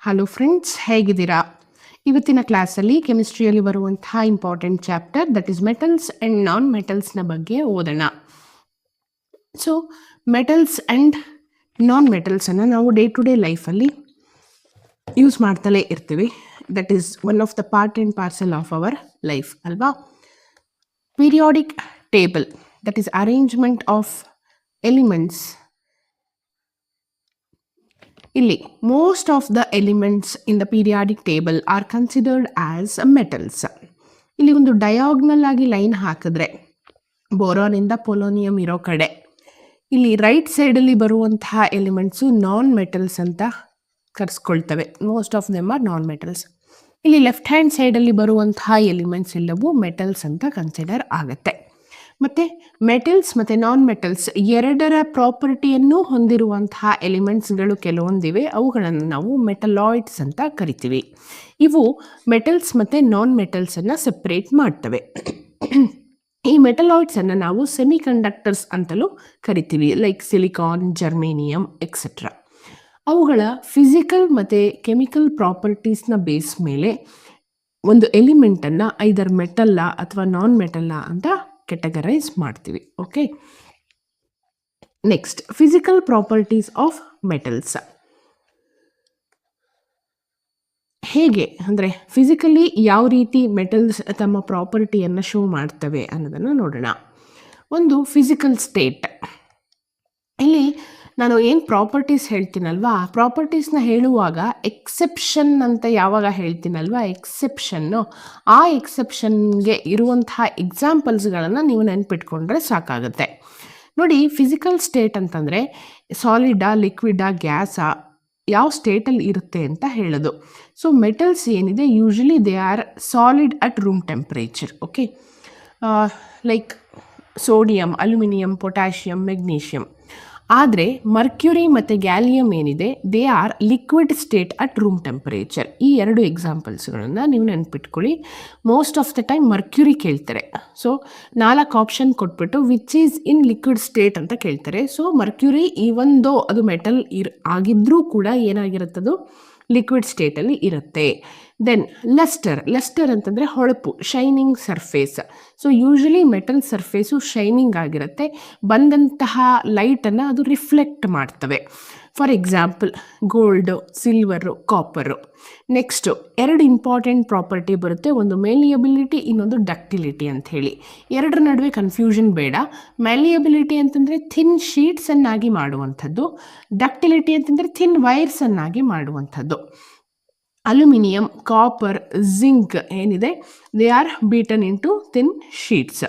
Hello friends, ಹೇಗಿದ್ದೀರಾ? ಇವತ್ತಿನ ಕ್ಲಾಸಲ್ಲಿ ಕೆಮಿಸ್ಟ್ರಿಯಲ್ಲಿ ಬರುವಂತಹ important chapter that is metals and non ಮೆಟಲ್ಸ್ನ ಬಗ್ಗೆ ಓದೋಣ. ಸೊ ಮೆಟಲ್ಸ್ ಆ್ಯಂಡ್ ನಾನ್ ಮೆಟಲ್ಸನ್ನು ನಾವು ಡೇ ಟು ಡೇ ಲೈಫಲ್ಲಿ ಯೂಸ್ ಮಾಡ್ತಲೇ ಇರ್ತೀವಿ. That is one of the part and parcel of our life ಅಲ್ವಾ. Periodic table that is arrangement of elements. ಇಲ್ಲಿ most of the elements in the periodic table are considered as metals. ಇಲ್ಲಿ ಒಂದು diagonal ಆಗಿ line ಹಾಕಿದ್ರೆ ಬೋರಾನಿಂದ polonium ಇರೋ ಕಡೆ ಇಲ್ಲಿ right ಸೈಡಲ್ಲಿ ಬರುವಂತಹ ಎಲಿಮೆಂಟ್ಸು ನಾನ್ ಮೆಟಲ್ಸ್ ಅಂತ ಕರೆಸ್ಕೊಳ್ತವೆ. Most of them are non metals. ಇಲ್ಲಿ ಲೆಫ್ಟ್ ಹ್ಯಾಂಡ್ ಸೈಡಲ್ಲಿ ಬರುವಂತಹ ಎಲಿಮೆಂಟ್ಸ್ ಎಲ್ಲವೂ ಮೆಟಲ್ಸ್ ಅಂತ ಕನ್ಸಿಡರ್ ಆಗುತ್ತೆ. ಮತ್ತು ಮೆಟಲ್ಸ್ ಮತ್ತು ನಾನ್ ಮೆಟಲ್ಸ್ ಎರಡರ ಪ್ರಾಪರ್ಟಿಯನ್ನು ಹೊಂದಿರುವಂತಹ ಎಲಿಮೆಂಟ್ಸ್ಗಳು ಕೆಲವೊಂದಿವೆ. ಅವುಗಳನ್ನು ನಾವು ಮೆಟಲಾಯ್ಡ್ಸ್ ಅಂತ ಕರಿತೀವಿ. ಇವು ಮೆಟಲ್ಸ್ ಮತ್ತು ನಾನ್ ಮೆಟಲ್ಸನ್ನು ಸೆಪ್ರೇಟ್ ಮಾಡ್ತವೆ. ಈ ಮೆಟಲಾಯ್ಡ್ಸನ್ನು ನಾವು ಸೆಮಿಕಂಡಕ್ಟರ್ಸ್ ಅಂತಲೂ ಕರಿತೀವಿ, ಲೈಕ್ ಸಿಲಿಕಾನ್, ಜರ್ಮೇನಿಯಂ ಎಕ್ಸೆಟ್ರಾ. ಅವುಗಳ ಫಿಸಿಕಲ್ ಮತ್ತು ಕೆಮಿಕಲ್ ಪ್ರಾಪರ್ಟೀಸ್ನ ಬೇಸ್ ಮೇಲೆ ಒಂದು ಎಲಿಮೆಂಟನ್ನು ಐದರ್ ಮೆಟಲ್ಲ ಅಥವಾ ನಾನ್ ಮೆಟಲ್ಲ ಅಂತ ಕೆಟಗರೈಸ್ ಮಾಡ್ತೀವಿ. Okay, next physical properties of metals. ಹೇಗೆ ಅಂದರೆ ಫಿಸಿಕಲಿ ಯಾವ ರೀತಿ ಮೆಟಲ್ಸ್ ತಮ್ಮ ಪ್ರಾಪರ್ಟಿಯನ್ನು ಶೋ ಮಾಡ್ತವೆ ಅನ್ನೋದನ್ನು ನೋಡೋಣ. ಒಂದು ಫಿಸಿಕಲ್ ಸ್ಟೇಟ್. ಇಲ್ಲಿ ನಾನು ಏನು ಪ್ರಾಪರ್ಟೀಸ್ ಹೇಳ್ತೀನಲ್ವಾ, ಆ ಪ್ರಾಪರ್ಟೀಸ್ನ ಹೇಳುವಾಗ ಎಕ್ಸೆಪ್ಷನ್ ಅಂತ ಯಾವಾಗ ಹೇಳ್ತೀನಲ್ವಾ, ಆ ಎಕ್ಸೆಪ್ಷನ್ಗೆ ಇರುವಂತಹ ಎಕ್ಸಾಂಪಲ್ಸ್ಗಳನ್ನು ನೀವು ನೆನ್ಪಿಟ್ಕೊಂಡ್ರೆ ಸಾಕಾಗುತ್ತೆ. ನೋಡಿ, ಫಿಸಿಕಲ್ ಸ್ಟೇಟ್ ಅಂತಂದರೆ ಸಾಲಿಡಾ, ಲಿಕ್ವಿಡಾ, ಗ್ಯಾಸಾ, ಯಾವ ಸ್ಟೇಟಲ್ಲಿ ಇರುತ್ತೆ ಅಂತ ಹೇಳೋದು. ಸೊ ಮೆಟಲ್ಸ್ ಏನಿದೆ usually they are solid at room temperature. Okay, like sodium, aluminium, potassium, magnesium. ಆದರೆ ಮರ್ಕ್ಯುರಿ ಮತ್ತು ಗ್ಯಾಲಿಯಮ್ ಏನಿದೆ they R liquid state at room temperature. ಈ ಎರಡು ಎಕ್ಸಾಂಪಲ್ಸ್ಗಳನ್ನು ನೀವು ನೆನ್ಪಿಟ್ಕೊಳ್ಳಿ. Most of the time Mercury ಕೇಳ್ತಾರೆ. ಸೊ 4 ಆಪ್ಷನ್ ಕೊಟ್ಬಿಟ್ಟು which is in liquid state ಅಂತ ಕೇಳ್ತಾರೆ. ಸೊ ಮರ್ಕ್ಯುರಿ ಈವನ್ ದೋ ಅದು ಮೆಟಲ್ ಆಗಿದ್ರೂ ಕೂಡ ಏನಾಗಿರುತ್ತದು ಲಿಕ್ವಿಡ್ ಸ್ಟೇಟಲ್ಲಿ ಇರುತ್ತೆ. ದೆನ್ ಲಸ್ಟರ್ ಅಂತಂದರೆ ಹೊಳಪು, shining surface. So usually metal surface shining ಆಗಿರುತ್ತೆ. ಬಂದಂತಹ ಲೈಟನ್ನು ಅದು ರಿಫ್ಲೆಕ್ಟ್ ಮಾಡ್ತವೆ. For example gold, silver, copper. Next 2 important property ಬರುತ್ತೆ. ಒಂದು ಮೇಲಿಯಬಿಲಿಟಿ, ಇನ್ನೊಂದು ಡಕ್ಟಿಲಿಟಿ ಅಂತ ಹೇಳಿ. ಎರಡರ ನಡುವೆ ಕನ್ಫ್ಯೂಷನ್ ಬೇಡ. ಮೇಲಿಯಬಿಲಿಟಿ ಅಂತಂದರೆ ಥಿನ್ ಶೀಟ್ಸನ್ನಾಗಿ ಮಾಡುವಂಥದ್ದು, ಡಕ್ಟಿಲಿಟಿ ಅಂತಂದರೆ ಥಿನ್ ವೈರ್ಸನ್ನಾಗಿ ಮಾಡುವಂಥದ್ದು. ಅಲ್ಯೂಮಿನಿಯಂ, ಕಾಪರ್, ಜಿಂಕ್ ಏನಿದೆ they are beaten in to thin sheets.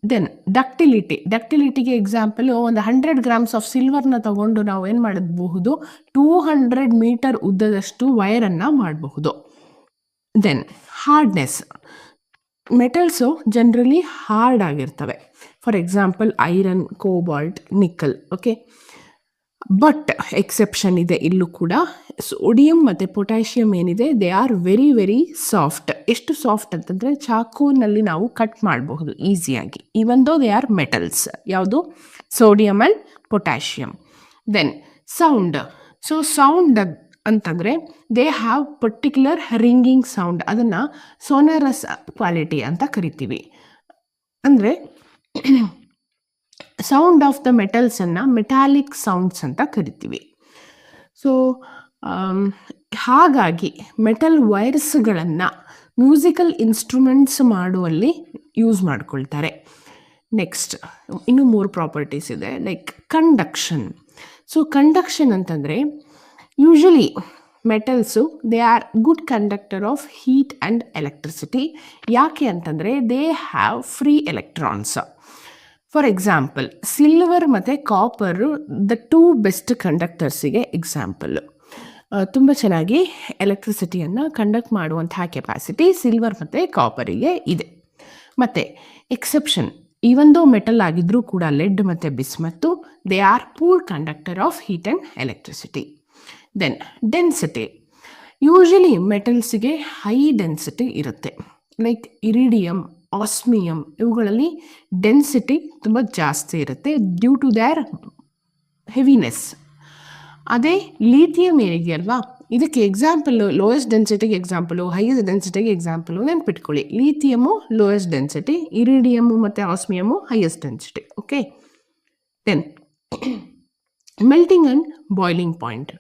Then ಡಕ್ಟಿಲಿಟಿಗೆ ಎಕ್ಸಾಂಪಲು ಒಂದು 100 ಗ್ರಾಮ್ಸ್ ಆಫ್ ಸಿಲ್ವರ್ನ ತಗೊಂಡು ನಾವು ಏನು ಮಾಡಬಹುದು, 200 ಮೀಟರ್ ಉದ್ದದಷ್ಟು ವೈರನ್ನು ಮಾಡಬಹುದು. Then hardness. Metals generally hard ಆಗಿರ್ತವೆ. For example iron, cobalt, nickel. Okay, but exception ಇದೆ ಇಲ್ಲೂ ಕೂಡ. ಸೋಡಿಯಂ ಮತ್ತು ಪೊಟ್ಯಾಷಿಯಂ ಏನಿದೆ they are very very soft. ಎಷ್ಟು ಸಾಫ್ಟ್ ಅಂತಂದರೆ ಚಾಕುನಲ್ಲಿ ನಾವು ಕಟ್ ಮಾಡಬಹುದು ಈಸಿಯಾಗಿ, even though they are metals. ಯಾವುದು? Sodium and potassium. Then sound. So sound ಅಂತಂದರೆ they have particular ringing sound. ಅದನ್ನು ಸೋನರಸ್ ಕ್ವಾಲಿಟಿ ಅಂತ ಕರಿತೀವಿ. ಅಂದರೆ ಸೌಂಡ್ ಆಫ್ ದ ಮೆಟಲ್ಸನ್ನು ಮೆಟಾಲಿಕ್ ಸೌಂಡ್ಸ್ ಅಂತ ಕರಿತೀವಿ. ಸೊ ಹಾಗಾಗಿ ಮೆಟಲ್ ವೈರ್ಸ್ಗಳನ್ನು ಮ್ಯೂಸಿಕಲ್ ಇನ್ಸ್ಟ್ರೂಮೆಂಟ್ಸ್ ಮಾಡುವಲ್ಲಿ ಯೂಸ್ ಮಾಡ್ಕೊಳ್ತಾರೆ. ನೆಕ್ಸ್ಟ್ ಇನ್ನೂ 3 ಪ್ರಾಪರ್ಟೀಸ್ ಇದೆ, ಲೈಕ್ ಕಂಡಕ್ಷನ್. ಸೊ ಕಂಡಕ್ಷನ್ ಅಂತಂದರೆ usually metals they are good conductor of heat and electricity. ಯಾಕೆ ಅಂತಂದರೆ they have free electrons. For example silver ಮತ್ತು ಕಾಪರು ದ 2 ಬೆಸ್ಟ್ ಕಂಡಕ್ಟರ್ಸಿಗೆ ಎಕ್ಸಾಂಪಲ್ಲು. ತುಂಬ ಚೆನ್ನಾಗಿ ಎಲೆಕ್ಟ್ರಿಸಿಟಿಯನ್ನು ಕಂಡಕ್ಟ್ ಮಾಡುವಂತಹ ಕೆಪಾಸಿಟಿ ಸಿಲ್ವರ್ ಮತ್ತು ಕಾಪರಿಗೆ ಇದೆ. ಮತ್ತು ಎಕ್ಸೆಪ್ಷನ್, ಈವನ್ ದೋ ಮೆಟಲ್ ಆಗಿದ್ರೂ ಕೂಡ ಲೆಡ್ ಮತ್ತು bismuth they are poor conductor of heat and electricity. Then density. Usually ಮೆಟಲ್ಸಿಗೆ ಹೈ ಡೆನ್ಸಿಟಿ ಇರುತ್ತೆ. ಲೈಕ್ ಇರಿಡಿಯಂ, ಆಸ್ಮಿಯಂ ಇವುಗಳಲ್ಲಿ ಡೆನ್ಸಿಟಿ ತುಂಬ ಜಾಸ್ತಿ ಇರುತ್ತೆ ಡ್ಯೂ ಟು ದೇರ್ ಹೆವಿನೆಸ್. ಅದೇ ಲಿಥಿಯಂ ಏನಿದೆಯಲ್ವಾ, ಇದಕ್ಕೆ ಎಕ್ಸಾಂಪಲು ಲೋಯೆಸ್ಟ್ ಡೆನ್ಸಿಟಿಗೆ ಎಕ್ಸಾಂಪಲು, ಹೈಯೆಸ್ಟ್ ಡೆನ್ಸಿಟಿಗೆ ಎಕ್ಸಾಂಪಲು ನೆನ್ಪಿಟ್ಕೊಳ್ಳಿ. ಲೀಥಿಯಮು ಲೋಯೆಸ್ಟ್ ಡೆನ್ಸಿಟಿ, ಇರಿಡಿಯಮು ಮತ್ತು osmium highest density. Okay, then melting and boiling point.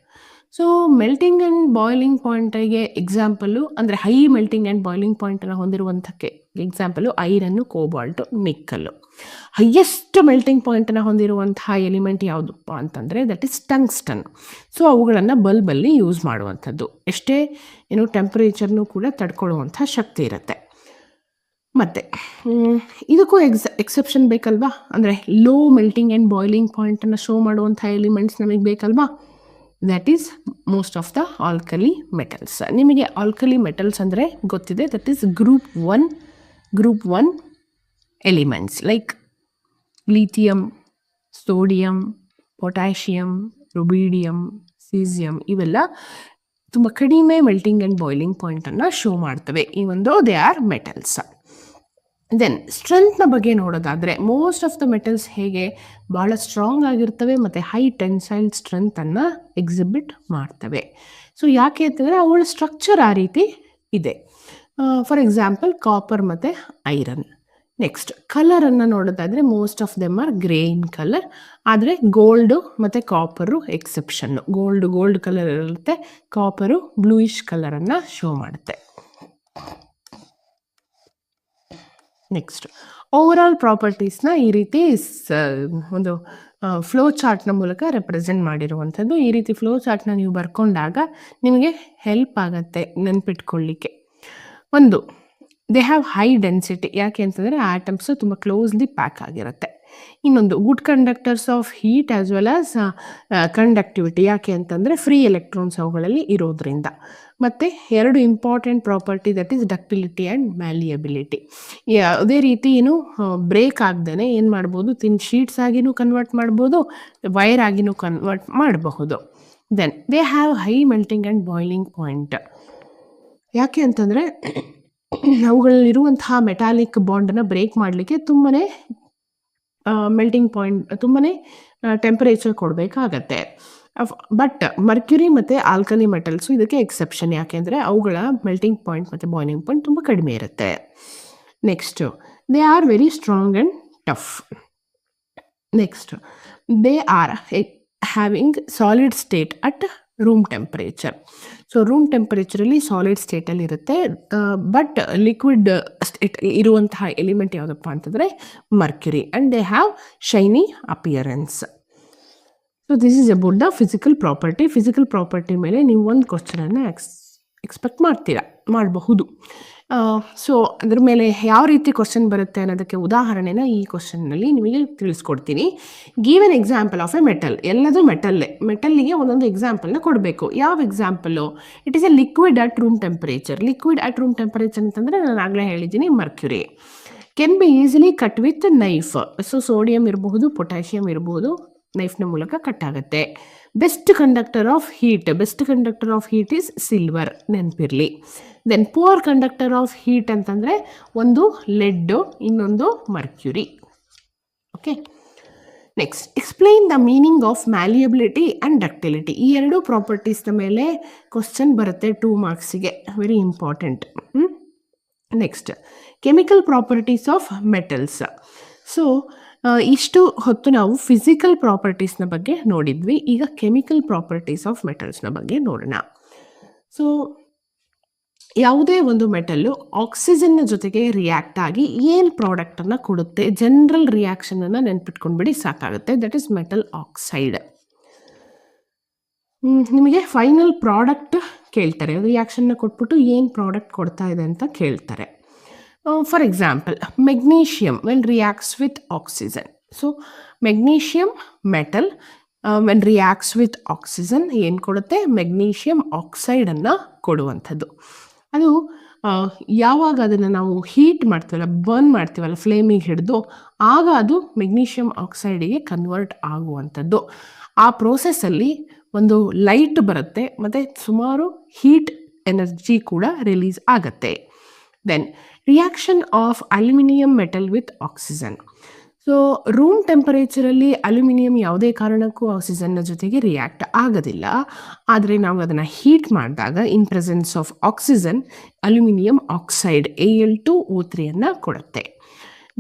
So melting and boiling ಪಾಯಿಂಟಿಗೆ ಎಕ್ಸಾಂಪಲು ಅಂದರೆ high melting and boiling ಪಾಯಿಂಟನ್ನು ಹೊಂದಿರುವಂಥಕ್ಕೆ example iron, cobalt, nickel. Highest melting ಪಾಯಿಂಟನ್ನು ಹೊಂದಿರುವಂತಹ element ಯಾವುದಪ್ಪ ಅಂತಂದರೆ that is tungsten. So ಅವುಗಳನ್ನು ಬಲ್ಬಲ್ಲಿ use ಮಾಡುವಂಥದ್ದು. ಎಷ್ಟೇ ಟೆಂಪ್ರೇಚರ್ನೂ ಕೂಡ ತಡ್ಕೊಳ್ಳುವಂಥ ಶಕ್ತಿ ಇರುತ್ತೆ. ಮತ್ತು ಇದಕ್ಕೂ ಎಕ್ಸೆಪ್ಷನ್ ಬೇಕಲ್ವಾ, ಅಂದರೆ ಲೋ ಮೆಲ್ಟಿಂಗ್ ಆ್ಯಂಡ್ ಬಾಯ್ಲಿಂಗ್ ಪಾಯಿಂಟನ್ನು ಶೋ ಮಾಡುವಂಥ ಎಲಿಮೆಂಟ್ಸ್ ನಮಗೆ ಬೇಕಲ್ವಾ. That is most of the alkali metals. ನಿಮಗೆ ಆಲ್ಕಲಿ ಮೆಟಲ್ಸ್ ಅಂದರೆ ಗೊತ್ತಿದೆ, that is group one elements like lithium, sodium, potassium, rubidium, caesium. ಇವೆಲ್ಲ ತುಂಬ ಕಡಿಮೆ ಮೆಲ್ಟಿಂಗ್ ಆ್ಯಂಡ್ ಬಾಯ್ಲಿಂಗ್ ಪಾಯಿಂಟನ್ನು ಶೋ ಮಾಡ್ತವೆ, even though they are metals. Then ಸ್ಟ್ರೆಂತ್ನ ಬಗ್ಗೆ ನೋಡೋದಾದರೆ ಮೋಸ್ಟ್ ಆಫ್ ದ ಮೆಟಲ್ಸ್ ಹೇಗೆ ಭಾಳ ಸ್ಟ್ರಾಂಗ್ ಆಗಿರ್ತವೆ ಮತ್ತು ಹೈ ಟೆನ್ಸೈಲ್ ಸ್ಟ್ರೆಂತನ್ನು ಎಕ್ಸಿಬಿಟ್ ಮಾಡ್ತವೆ. ಸೊ ಯಾಕೆ ಅಂತಂದರೆ ಅವುಗಳ ಸ್ಟ್ರಕ್ಚರ್ ಆ ರೀತಿ ಇದೆ. ಫಾರ್ ಎಕ್ಸಾಂಪಲ್ ಕಾಪರ್ ಮತ್ತು ಐರನ್. ನೆಕ್ಸ್ಟ್ ಕಲರನ್ನು ನೋಡೋದಾದರೆ most of them are grey in colour, ಆದರೆ ಗೋಲ್ಡು ಮತ್ತು ಕಾಪರು ಎಕ್ಸೆಪ್ಷನ್ನು. ಗೋಲ್ಡ್ ಕಲರ್ ಇರುತ್ತೆ, ಕಾಪರು ಬ್ಲೂಯಿಶ್ ಕಲರನ್ನು ಶೋ ಮಾಡುತ್ತೆ. ನೆಕ್ಸ್ಟ್ ಓವರಾಲ್ ಪ್ರಾಪರ್ಟೀಸ್ನ ಈ ರೀತಿ ಒಂದು ಫ್ಲೋ ಚಾರ್ಟ್ನ ಮೂಲಕ ರೆಪ್ರೆಸೆಂಟ್ ಮಾಡಿರುವಂಥದ್ದು. ಈ ರೀತಿ ಫ್ಲೋ ಚಾರ್ಟ್ನ ನೀವು ಬರ್ಕೊಂಡಾಗ ನಿಮಗೆ ಹೆಲ್ಪ್ ಆಗುತ್ತೆ ನೆನ್ಪಿಟ್ಕೊಳ್ಳಿಕ್ಕೆ. ಒಂದು, ದೇ ಹ್ಯಾವ್ ಹೈ ಡೆನ್ಸಿಟಿ. ಯಾಕೆ ಅಂತಂದರೆ ಆಟಮ್ಸು ತುಂಬ ಕ್ಲೋಸ್ಲಿ ಪ್ಯಾಕ್ ಆಗಿರುತ್ತೆ. ಇನ್ನೊಂದು, good conductors of heat as well as conductivity. ಯಾಕೆ ಅಂತಂದರೆ ಫ್ರೀ ಎಲೆಕ್ಟ್ರಾನ್ಸ್ ಅವುಗಳಲ್ಲಿ ಇರೋದ್ರಿಂದ. ಮತ್ತು ಎರಡು important property, that is ductility and malleability. ಅದೇ ರೀತಿ ಬ್ರೇಕ್ ಆಗ್ದೇ ಏನು ಮಾಡ್ಬೋದು, ತಿನ್ ಶೀಟ್ಸ್ ಆಗಿನೂ ಕನ್ವರ್ಟ್ ಮಾಡ್ಬೋದು, ವೈರ್ ಆಗಿನೂ ಕನ್ವರ್ಟ್ ಮಾಡಬಹುದು. Then they have high melting and boiling point. ಯಾಕೆ ಅಂತಂದರೆ ಅವುಗಳಲ್ಲಿರುವಂತಹ ಮೆಟಾಲಿಕ್ ಬಾಂಡನ್ನು ಬ್ರೇಕ್ ಮಾಡಲಿಕ್ಕೆ ತುಂಬಾ ಮೆಲ್ಟಿಂಗ್ ಪಾಯಿಂಟ್, ತುಂಬಾ ಟೆಂಪರೇಚರ್ ಕೊಡಬೇಕಾಗತ್ತೆ. ಬಟ್ ಮರ್ಕ್ಯುರಿ ಮತ್ತು ಆಲ್ಕಲಿ ಮೆಟಲ್ಸು ಇದಕ್ಕೆ ಎಕ್ಸೆಪ್ಷನ್. ಯಾಕೆಂದರೆ ಅವುಗಳ ಮೆಲ್ಟಿಂಗ್ ಪಾಯಿಂಟ್ ಮತ್ತು ಬಾಯ್ಲಿಂಗ್ ಪಾಯಿಂಟ್ ತುಂಬ ಕಡಿಮೆ ಇರುತ್ತೆ. Next, they are very strong and tough. Next, they are having solid state at room temperature. So room ಟೆಂಪರೇಚರಲ್ಲಿ ಸಾಲಿಡ್ ಸ್ಟೇಟಲ್ಲಿ ಇರುತ್ತೆ. ಬಟ್ ಲಿಕ್ವಿಡ್ ಸ್ಟೇಟ್ ಇರುವಂತಹ ಎಲಿಮೆಂಟ್ ಯಾವುದಪ್ಪ ಅಂತಂದರೆ Mercury. And they have shiny appearance. So this is about the physical property. Physical property ಮೇಲೆ ನೀವು ಒಂದು ಕ್ವಶನನ್ನು expect ಮಾಡಬಹುದು. ಸೊ ಅದ್ರ ಮೇಲೆ ಯಾವ ರೀತಿ ಕ್ವಶನ್ ಬರುತ್ತೆ ಅನ್ನೋದಕ್ಕೆ ಉದಾಹರಣೆನ ಈ ಕ್ವಶನ್ನಲ್ಲಿ ನಿಮಗೆ ತಿಳಿಸ್ಕೊಡ್ತೀನಿ. Give an example of a metal. ಎಲ್ಲದೂ ಮೆಟಲ್ಲಿಗೆ ಒಂದೊಂದು ಎಕ್ಸಾಂಪಲ್ನ ಕೊಡಬೇಕು. ಯಾವ example? It is a liquid at room temperature. Liquid at room temperature ಅಂತಂದರೆ ನಾನು ಆಗಲೇ ಹೇಳಿದ್ದೀನಿ mercury. Can be easily cut with knife. So sodium ಇರಬಹುದು, ಪೊಟ್ಯಾಷಿಯಮ್ ಇರಬಹುದು, ನೈಫ್ನ ಮೂಲಕ ಕಟ್ ಆಗುತ್ತೆ. Best conductor of heat is silver, ನೆನಪಿರಲಿ. Then poor conductor of heat ಅಂತಂದರೆ ಒಂದು ಲೆಡ್ಡು, ಇನ್ನೊಂದು mercury. Okay, next explain the meaning of malleability and ductility. ಈ ಎರಡು ಪ್ರಾಪರ್ಟೀಸ್ನ ಮೇಲೆ ಕ್ವಶನ್ ಬರುತ್ತೆ 2 ಮಾರ್ಕ್ಸಿಗೆ, very important. Next chemical properties of metals. So ಇಷ್ಟು ಹೊತ್ತು ನಾವು ಫಿಸಿಕಲ್ ಪ್ರಾಪರ್ಟೀಸ್ನ ಬಗ್ಗೆ ನೋಡಿದ್ವಿ. ಈಗ ಕೆಮಿಕಲ್ ಪ್ರಾಪರ್ಟೀಸ್ ಆಫ್ ಮೆಟಲ್ಸ್ನ ಬಗ್ಗೆ ನೋಡೋಣ. ಸೊ ಯಾವುದೇ ಒಂದು ಮೆಟಲ್ಲು ಆಕ್ಸಿಜನ್ನ ಜೊತೆಗೆ ರಿಯಾಕ್ಟ್ ಆಗಿ ಏನು ಪ್ರಾಡಕ್ಟನ್ನು ಕೊಡುತ್ತೆ, ಜನರಲ್ ರಿಯಾಕ್ಷನನ್ನು ನೆನ್ಪಿಟ್ಕೊಂಡ್ಬಿಡಿ ಸಾಕಾಗುತ್ತೆ. That is metal oxide. ನಿಮಗೆ ಫೈನಲ್ ಪ್ರಾಡಕ್ಟ್ ಕೇಳ್ತಾರೆ, ರಿಯಾಕ್ಷನ್ನ ಕೊಟ್ಬಿಟ್ಟು ಏನು ಪ್ರಾಡಕ್ಟ್ ಕೊಡ್ತಾ ಇದೆ ಅಂತ ಕೇಳ್ತಾರೆ. For example magnesium when reacts with oxygen. So magnesium metal when reacts with oxygen ಏನು ಕೊಡುತ್ತೆ? ಮೆಗ್ನೀಷಿಯಮ್ ಆಕ್ಸೈಡನ್ನು ಕೊಡುವಂಥದ್ದು. ಅದು ಯಾವಾಗ ಅದನ್ನು ನಾವು ಹೀಟ್ ಮಾಡ್ತೀವಲ್ಲ, ಬರ್ನ್ ಮಾಡ್ತೀವಲ್ಲ ಫ್ಲೇಮಿಗೆ ಹಿಡಿದು, ಆಗ ಅದು ಮೆಗ್ನೀಷಿಯಮ್ ಆಕ್ಸೈಡಿಗೆ ಕನ್ವರ್ಟ್ ಆಗುವಂಥದ್ದು. ಆ ಪ್ರೋಸೆಸ್ಸಲ್ಲಿ ಒಂದು ಲೈಟ್ ಬರುತ್ತೆ ಮತ್ತು ಸುಮಾರು ಹೀಟ್ ಎನರ್ಜಿ ಕೂಡ ರಿಲೀಸ್ ಆಗುತ್ತೆ. Then reaction of aluminium metal with oxygen. So room ಟೆಂಪರೇಚರಲ್ಲಿ ಅಲ್ಯೂಮಿನಿಯಂ ಯಾವುದೇ ಕಾರಣಕ್ಕೂ ಆಕ್ಸಿಜನ್ನ ಜೊತೆಗೆ ರಿಯಾಕ್ಟ್ ಆಗೋದಿಲ್ಲ. ಆದರೆ ನಾವು ಅದನ್ನು ಹೀಟ್ ಮಾಡಿದಾಗ in presence of oxygen aluminium oxide Al2O3 ಕೊಡುತ್ತೆ.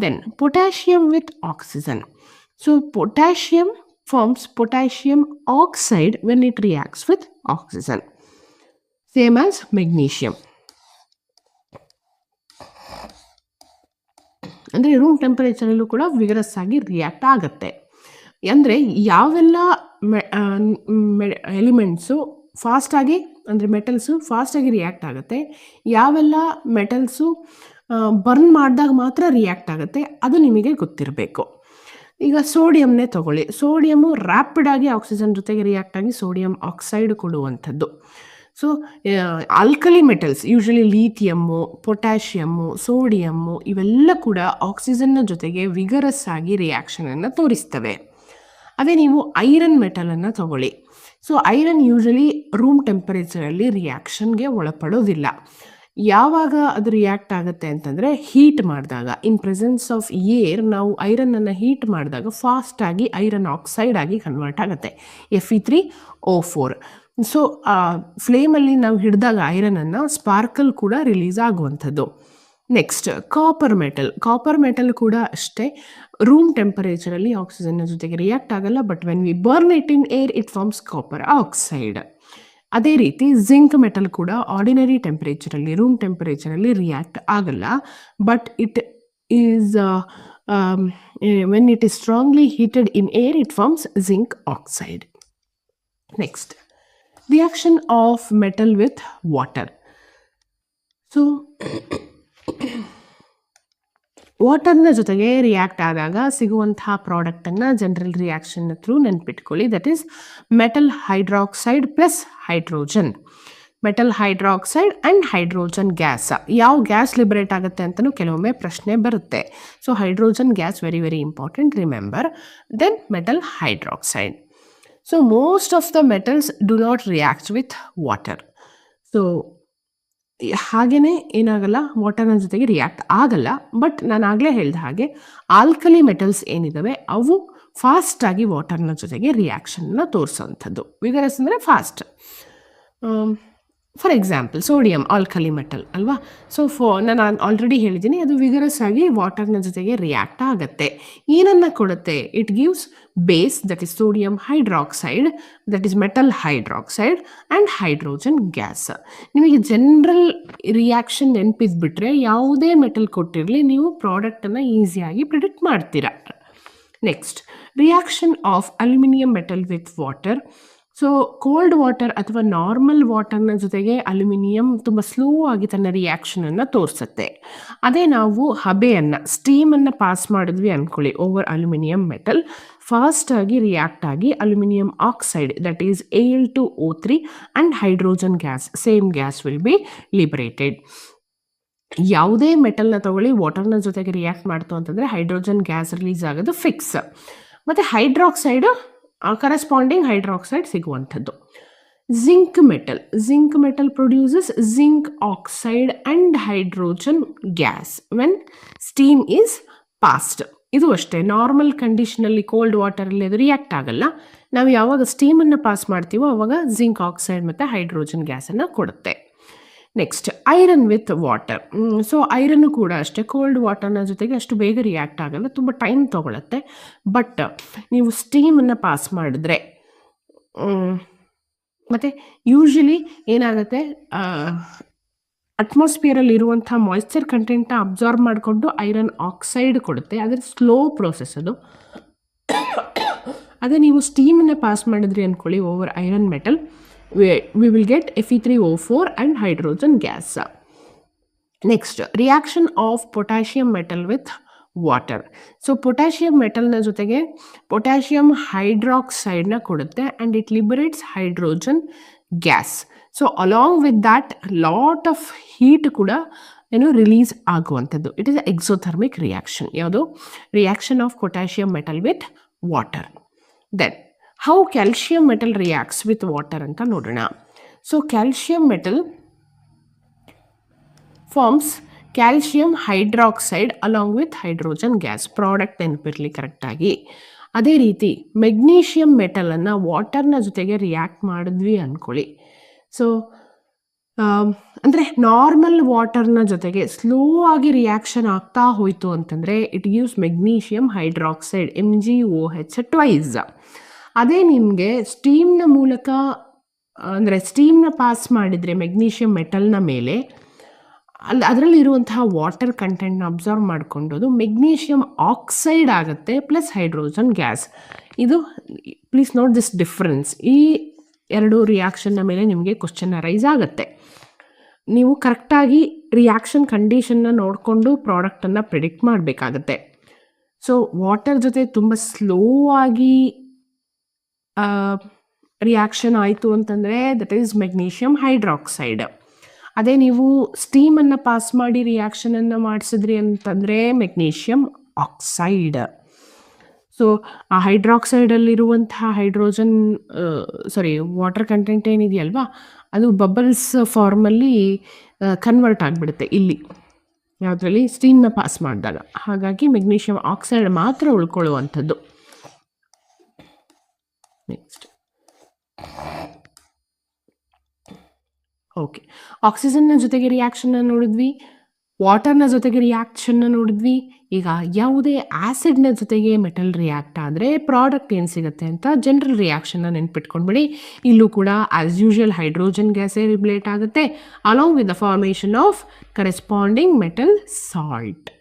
Then potassium with oxygen. So potassium forms potassium oxide when it reacts with oxygen. Same as magnesium. ಅಂದರೆ ರೂಮ್ ಟೆಂಪರೇಚರಲ್ಲೂ ಕೂಡ ವಿಗರಸ್ ಆಗಿ ರಿಯಾಕ್ಟ್ ಆಗುತ್ತೆ. ಅಂದರೆ ಯಾವೆಲ್ಲ ಎಲಿಮೆಂಟ್ಸು ಫಾಸ್ಟಾಗಿ ಅಂದರೆ ಮೆಟಲ್ಸು ಫಾಸ್ಟಾಗಿ ರಿಯಾಕ್ಟ್ ಆಗುತ್ತೆ, ಯಾವೆಲ್ಲ ಮೆಟಲ್ಸು ಬರ್ನ್ ಮಾಡಿದಾಗ ಮಾತ್ರ ರಿಯಾಕ್ಟ್ ಆಗುತ್ತೆ, ಅದು ನಿಮಗೆ ಗೊತ್ತಿರಬೇಕು. ಈಗ ಸೋಡಿಯಂನೇ ತಗೊಳ್ಳಿ. ಸೋಡಿಯಮ್ಮು ರ್ಯಾಪಿಡಾಗಿ ಆಕ್ಸಿಜನ್ ಜೊತೆಗೆ ರಿಯಾಕ್ಟ್ ಆಗಿ ಸೋಡಿಯಂ ಆಕ್ಸೈಡ್ ಕೊಡುವಂಥದ್ದು. So alkali metals usually lithium, potassium, sodium ಇವೆಲ್ಲ ಕೂಡ ಆಕ್ಸಿಜನ್ನ ಜೊತೆಗೆ ವಿಗರಸ್ ಆಗಿ ರಿಯಾಕ್ಷನನ್ನು ತೋರಿಸ್ತವೆ. ಅದೇ ನೀವು ಐರನ್ ಮೆಟಲನ್ನು ತಗೊಳ್ಳಿ. ಸೊ ಐರನ್ ಯೂಶಲಿ ರೂಮ್ ಟೆಂಪರೇಚರಲ್ಲಿ ರಿಯಾಕ್ಷನ್ಗೆ ಒಳಪಡೋದಿಲ್ಲ. ಯಾವಾಗ ಅದು ರಿಯಾಕ್ಟ್ ಆಗುತ್ತೆ ಅಂತಂದರೆ ಹೀಟ್ ಮಾಡಿದಾಗ, ಇನ್ ಪ್ರೆಸೆನ್ಸ್ ಆಫ್ ಏರ್ ನಾವು ಐರನ್ನನ್ನು ಹೀಟ್ ಮಾಡಿದಾಗ ಫಾಸ್ಟಾಗಿ ಐರನ್ ಆಕ್ಸೈಡ್ ಆಗಿ ಕನ್ವರ್ಟ್ ಆಗುತ್ತೆ, Fe3O4. ಸೊ ಫ್ಲೇಮಲ್ಲಿ ನಾವು ಹಿಡಿದಾಗ ಐರನನ್ನು ಸ್ಪಾರ್ಕಲ್ ಕೂಡ ರಿಲೀಸ್ ಆಗುವಂಥದ್ದು. ನೆಕ್ಸ್ಟ್ ಕಾಪರ್ ಮೆಟಲ್ ಕೂಡ ಅಷ್ಟೇ ರೂಮ್ ಟೆಂಪರೇಚರಲ್ಲಿ ಆಕ್ಸಿಜನ್ನ ಜೊತೆಗೆ ರಿಯಾಕ್ಟ್ ಆಗಲ್ಲ, but when we burn it in air it forms copper oxide. ಅದೇ ರೀತಿ ಜಿಂಕ್ ಮೆಟಲ್ ಕೂಡ ಆರ್ಡಿನರಿ ಟೆಂಪರೇಚರಲ್ಲಿ ರೂಮ್ ಟೆಂಪರೇಚರಲ್ಲಿ ರಿಯಾಕ್ಟ್ ಆಗಲ್ಲ, but it is when it is strongly heated in air it forms zinc oxide. Next reaction of metal with water. So ವಾಟರ್ನ ಜೊತೆಗೆ react ಆದಾಗ ಸಿಗುವಂತಹ ಪ್ರಾಡಕ್ಟನ್ನು ಜನರಲ್ ರಿಯಾಕ್ಷನ್ ಥ್ರೂ ನೆನ್ಪಿಟ್ಕೊಳ್ಳಿ. That is metal hydroxide plus hydrogen. Metal hydroxide and hydrogen gas. ಯಾವ gas liberate ಆಗುತ್ತೆ ಅಂತಲೂ ಕೆಲವೊಮ್ಮೆ ಪ್ರಶ್ನೆ ಬರುತ್ತೆ. So hydrogen gas very very important, remember. Then metal hydroxide. So most of the metals do not react with water. So ಹಾಗೆಯೇ ಏನಾಗಲ್ಲ, ವಾಟರ್ನ ಜೊತೆಗೆ react ಆಗಲ್ಲ. ಬಟ್ ನಾನು ಆಗಲೇ ಹೇಳಿದ ಹಾಗೆ ಆಲ್ಕಲಿ ಮೆಟಲ್ಸ್ ಏನಿದ್ದಾವೆ ಅವು ಫಾಸ್ಟಾಗಿ ವಾಟರ್ನ ಜೊತೆಗೆ ರಿಯಾಕ್ಷನ್ನ ತೋರಿಸೋವಂಥದ್ದು. ವಿಗರಸ್ ಅಂದರೆ fast. For example sodium alkali metal ಅಲ್ವಾ. ಸೊ ನಾನು ಆಲ್ರೆಡಿ ಹೇಳಿದ್ದೀನಿ, ಅದು ವಿಗರಸ್ ಆಗಿ ವಾಟರ್ನ ಜೊತೆಗೆ ರಿಯಾಕ್ಟ್ ಆಗುತ್ತೆ. ಏನನ್ನು ಕೊಡುತ್ತೆ? It gives base, that is sodium hydroxide, that is metal hydroxide and hydrogen gas. ನಿಮಗೆ ಜನರಲ್ ರಿಯಾಕ್ಷನ್ ನೆನಪಿಸ್ಬಿಟ್ರೆ ಯಾವುದೇ ಮೆಟಲ್ ಕೊಟ್ಟಿರಲಿ ನೀವು ಪ್ರಾಡಕ್ಟನ್ನು ಈಸಿಯಾಗಿ ಪ್ರಿಡಿಕ್ಟ್ ಮಾಡ್ತೀರಾ. Next reaction of aluminium metal with water. So cold water ಅಥವಾ ನಾರ್ಮಲ್ ವಾಟರ್ನ ಜೊತೆಗೆ ಅಲ್ಯೂಮಿನಿಯಂ ತುಂಬ ಸ್ಲೋ ಆಗಿ ತನ್ನ ರಿಯಾಕ್ಷನನ್ನು ತೋರಿಸುತ್ತೆ. ಅದೇ ನಾವು ಹಬೆಯನ್ನು ಸ್ಟೀಮನ್ನು ಪಾಸ್ ಮಾಡಿದ್ವಿ ಅಂದ್ಕೊಳ್ಳಿ ಓವರ್ ಅಲ್ಯೂಮಿನಿಯಂ ಮೆಟಲ್, ಫಾಸ್ಟಾಗಿ ರಿಯಾಕ್ಟ್ ಆಗಿ aluminium oxide, that is Al2O3 and hydrogen gas, same gas will be liberated. ಯಾವುದೇ ಮೆಟಲ್ನ ತಗೊಳ್ಳಿ ವಾಟರ್ನ ಜೊತೆಗೆ ರಿಯಾಕ್ಟ್ ಮಾಡ್ತು ಅಂತಂದರೆ ಹೈಡ್ರೋಜನ್ ಗ್ಯಾಸ್ ರಿಲೀಸ್ ಆಗೋದು ಫಿಕ್ಸ್. ಮತ್ತು ಹೈಡ್ರಾಕ್ಸೈಡು ಕರೆಸ್ಪಾಂಡಿಂಗ್ ಹೈಡ್ರಾಕ್ಸೈಡ್ ಸಿಗುವಂಥದ್ದು. Zinc metal produces zinc oxide and hydrogen gas when steam is passed. ಇದು ಅಷ್ಟೇ, ನಾರ್ಮಲ್ ಕಂಡೀಷನಲ್ಲಿ ಕೋಲ್ಡ್ ವಾಟರಲ್ಲಿ ಅದು ರಿಯಾಕ್ಟ್ ಆಗಲ್ಲ. ನಾವು ಯಾವಾಗ ಸ್ಟೀಮನ್ನು ಪಾಸ್ ಮಾಡ್ತೀವೋ ಆವಾಗ ಜಿಂಕ್ ಆಕ್ಸೈಡ್ ಮತ್ತು ಹೈಡ್ರೋಜನ್ ಗ್ಯಾಸನ್ನು ಕೊಡುತ್ತೆ. Next iron with water. So iron ಕೂಡ ಅಷ್ಟೇ ಕೋಲ್ಡ್ ವಾಟರ್ನ ಜೊತೆಗೆ ಅಷ್ಟು ಬೇಗ ರಿಯಾಕ್ಟ್ ಆಗಲ್ಲ, ತುಂಬ ಟೈಮ್ ತೊಗೊಳುತ್ತೆ. ಬಟ್ ನೀವು ಸ್ಟೀಮನ್ನು ಪಾಸ್ ಮಾಡಿದ್ರೆ ಮತ್ತು ಯೂಶಲಿ ಏನಾಗುತ್ತೆ, ಅಟ್ಮಾಸ್ಫಿಯರಲ್ಲಿ ಇರುವಂಥ ಮಾಯ್ಶ್ಚರ್ ಕಂಟೆಂಟ್ನ ಅಬ್ಸಾರ್ಬ್ ಮಾಡಿಕೊಂಡು ಐರನ್ ಆಕ್ಸೈಡ್ ಕೊಡುತ್ತೆ. ಆದರೆ ಸ್ಲೋ ಪ್ರೋಸೆಸ್ ಅದು. ಅದೇ ನೀವು ಸ್ಟೀಮನ್ನು ಪಾಸ್ ಮಾಡಿದ್ರಿ ಅಂದ್ಕೊಳ್ಳಿ over iron metal, we will get Fe3O4 and hydrogen gas. Next, reaction of potassium metal with water. So potassium metalನ ಜೊತೆಗೆ potassium hydroxide ಕೊಡುತ್ತೆ and it liberates hydrogen gas. So along with that lot of heat ಕೂಡ release ಆಗುವಂಥದ್ದು. It is exothermic reaction. ಯಾವುದು? Reaction of potassium metal with water. Then how calcium metal reacts with water ಅಂತ ನೋಡೋಣ. So calcium metal forms calcium hydroxide along with hydrogen gas product ನೆನಪಿರಲಿ ಕರೆಕ್ಟಾಗಿ. ಅದೇ ರೀತಿ magnesium ಮೆಟಲನ್ನು ವಾಟರ್ನ ಜೊತೆಗೆ ರಿಯಾಕ್ಟ್ ಮಾಡಿದ್ವಿ ಅಂದ್ಕೊಳ್ಳಿ. ಸೊ ಅಂದರೆ ನಾರ್ಮಲ್ ವಾಟರ್ನ ಜೊತೆಗೆ ಸ್ಲೋ ಆಗಿ ರಿಯಾಕ್ಷನ್ ಆಗ್ತಾ ಹೋಯಿತು ಅಂತಂದರೆ it gives magnesium hydroxide MgOH twice. ಅದೇ ನಿಮಗೆ ಸ್ಟೀಮ್ನ ಮೂಲಕ ಅಂದರೆ ಸ್ಟೀಮ್ನ ಪಾಸ್ ಮಾಡಿದರೆ ಮೆಗ್ನೀಷಿಯಂ ಮೆಟಲ್ನ ಮೇಲೆ ಅದರಲ್ಲಿರುವಂತಹ ವಾಟರ್ ಕಂಟೆಂಟ್ನ ಅಬ್ಸರ್ವ್ ಮಾಡಿಕೊಂಡು ಅದು ಮೆಗ್ನೀಷಿಯಂ ಆಕ್ಸೈಡ್ ಆಗುತ್ತೆ ಪ್ಲಸ್ ಹೈಡ್ರೋಜನ್ ಗ್ಯಾಸ್. ಇದು ಪ್ಲೀಸ್ ನೋಟ್ ದಿಸ್ ಡಿಫ್ರೆನ್ಸ್. ಈ ಎರಡು ರಿಯಾಕ್ಷನ್ನ ಮೇಲೆ ನಿಮಗೆ ಕ್ವಶನ್ ಅರೈಸ್ ಆಗುತ್ತೆ. ನೀವು ಕರೆಕ್ಟಾಗಿ ರಿಯಾಕ್ಷನ್ ಕಂಡೀಷನ್ನ ನೋಡಿಕೊಂಡು ಪ್ರಾಡಕ್ಟನ್ನು ಪ್ರಿಡಿಕ್ಟ್ ಮಾಡಬೇಕಾಗತ್ತೆ. ಸೊ ವಾಟರ್ ಜೊತೆ ತುಂಬ ಸ್ಲೋ ಆಗಿ ರಿಯಾಕ್ಷನ್ ಆಯಿತು ಅಂತಂದರೆ ದಟ್ ಈಸ್ ಮೆಗ್ನೀಷಿಯಂ ಹೈಡ್ರಾಕ್ಸೈಡ್. ಅದೇ ನೀವು ಸ್ಟೀಮನ್ನು ಪಾಸ್ ಮಾಡಿ ರಿಯಾಕ್ಷನನ್ನು ಮಾಡಿಸಿದ್ರಿ ಅಂತಂದರೆ ಮೆಗ್ನೀಷಿಯಂ ಆಕ್ಸೈಡ್. ಸೊ ಆ ಹೈಡ್ರಾಕ್ಸೈಡಲ್ಲಿರುವಂತಹ ಹೈಡ್ರೋಜನ್ ವಾಟರ್ ಕಂಟೆಂಟ್ ಏನಿದೆಯಲ್ವಾ ಅದು ಬಬಲ್ಸ್ ಫಾರ್ಮಲ್ಲಿ ಕನ್ವರ್ಟ್ ಆಗಿಬಿಡುತ್ತೆ ಇಲ್ಲಿ ಯಾವುದರಲ್ಲಿ ಸ್ಟೀಮ್ನ ಪಾಸ್ ಮಾಡಿದಾಗ. ಹಾಗಾಗಿ ಮೆಗ್ನೀಷಿಯಂ ಆಕ್ಸೈಡ್ ಮಾತ್ರ ಉಳ್ಕೊಳ್ಳುವಂಥದ್ದು. ನೆಕ್ಸ್ಟ್ ಓಕೆ, ಆಕ್ಸಿಜನ್ನ ಜೊತೆಗೆ ರಿಯಾಕ್ಷನ್ನ ನೋಡಿದ್ವಿ, ವಾಟರ್ನ ಜೊತೆಗೆ ರಿಯಾಕ್ಷನ್ನ ನೋಡಿದ್ವಿ. ಈಗ ಯಾವುದೇ ಆ್ಯಸಿಡ್ನ ಜೊತೆಗೆ ಮೆಟಲ್ ರಿಯಾಕ್ಟ್ ಆದರೆ ಪ್ರಾಡಕ್ಟ್ ಏನು ಸಿಗುತ್ತೆ ಅಂತ ಜನರಲ್ ರಿಯಾಕ್ಷನ್ನ ನೆನ್ಪಿಟ್ಕೊಂಡ್ಬಿಡಿ. ಇಲ್ಲೂ ಕೂಡ ಆ್ಯಸ್ ಯೂಶುವಲ್ ಹೈಡ್ರೋಜನ್ ಗ್ಯಾಸೇ ರಿಬ್ಲೇಟ್ ಆಗುತ್ತೆ along with the formation of corresponding metal salt.